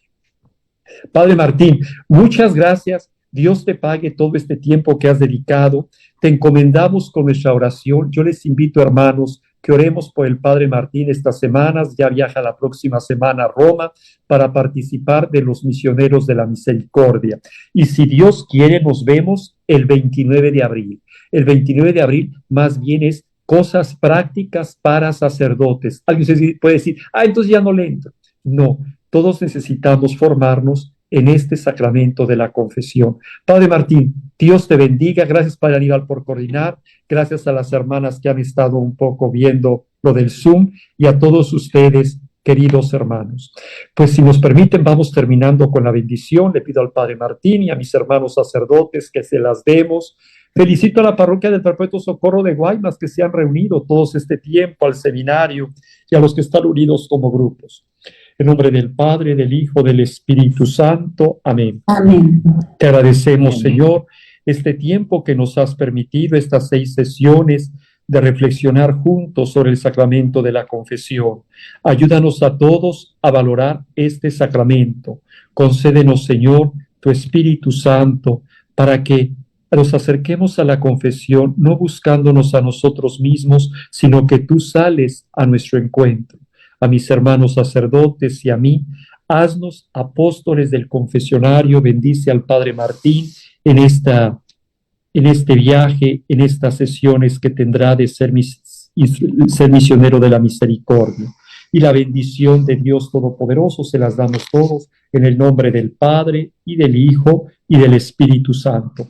Speaker 3: Padre Martín, muchas gracias. Dios te pague todo este tiempo que has dedicado. Te encomendamos con nuestra oración. Yo les invito, hermanos, que oremos por el Padre Martín estas semanas. Ya viaja la próxima semana a Roma para participar de los misioneros de la misericordia. Y si Dios quiere, nos vemos el 29 de abril. El 29 de abril más bien es cosas prácticas para sacerdotes. Alguien puede decir, entonces ya no le entro. No, todos necesitamos formarnos en este sacramento de la confesión. Padre Martín, Dios te bendiga. Gracias, Padre Aníbal, por coordinar. Gracias a las hermanas que han estado un poco viendo lo del Zoom y a todos ustedes, queridos hermanos. Pues si nos permiten, vamos terminando con la bendición. Le pido al Padre Martín y a mis hermanos sacerdotes que se las demos. Felicito a la parroquia del Perpetuo Socorro de Guaymas que se han reunido todos este tiempo, al seminario y a los que están unidos como grupos. En nombre del Padre, del Hijo, del Espíritu Santo. Amén.
Speaker 11: Amén.
Speaker 3: Te agradecemos, Señor, este tiempo que nos has permitido, estas 6 sesiones de reflexionar juntos sobre el sacramento de la confesión. Ayúdanos a todos a valorar este sacramento. Concédenos, Señor, tu Espíritu Santo, para que nos acerquemos a la confesión, no buscándonos a nosotros mismos, sino que tú sales a nuestro encuentro. A mis hermanos sacerdotes y a mí, haznos apóstoles del confesionario. Bendice al Padre Martín en este viaje, en estas sesiones que tendrá de ser misionero de la misericordia. Y la bendición de Dios Todopoderoso se las damos todos en el nombre del Padre y del Hijo y del Espíritu Santo.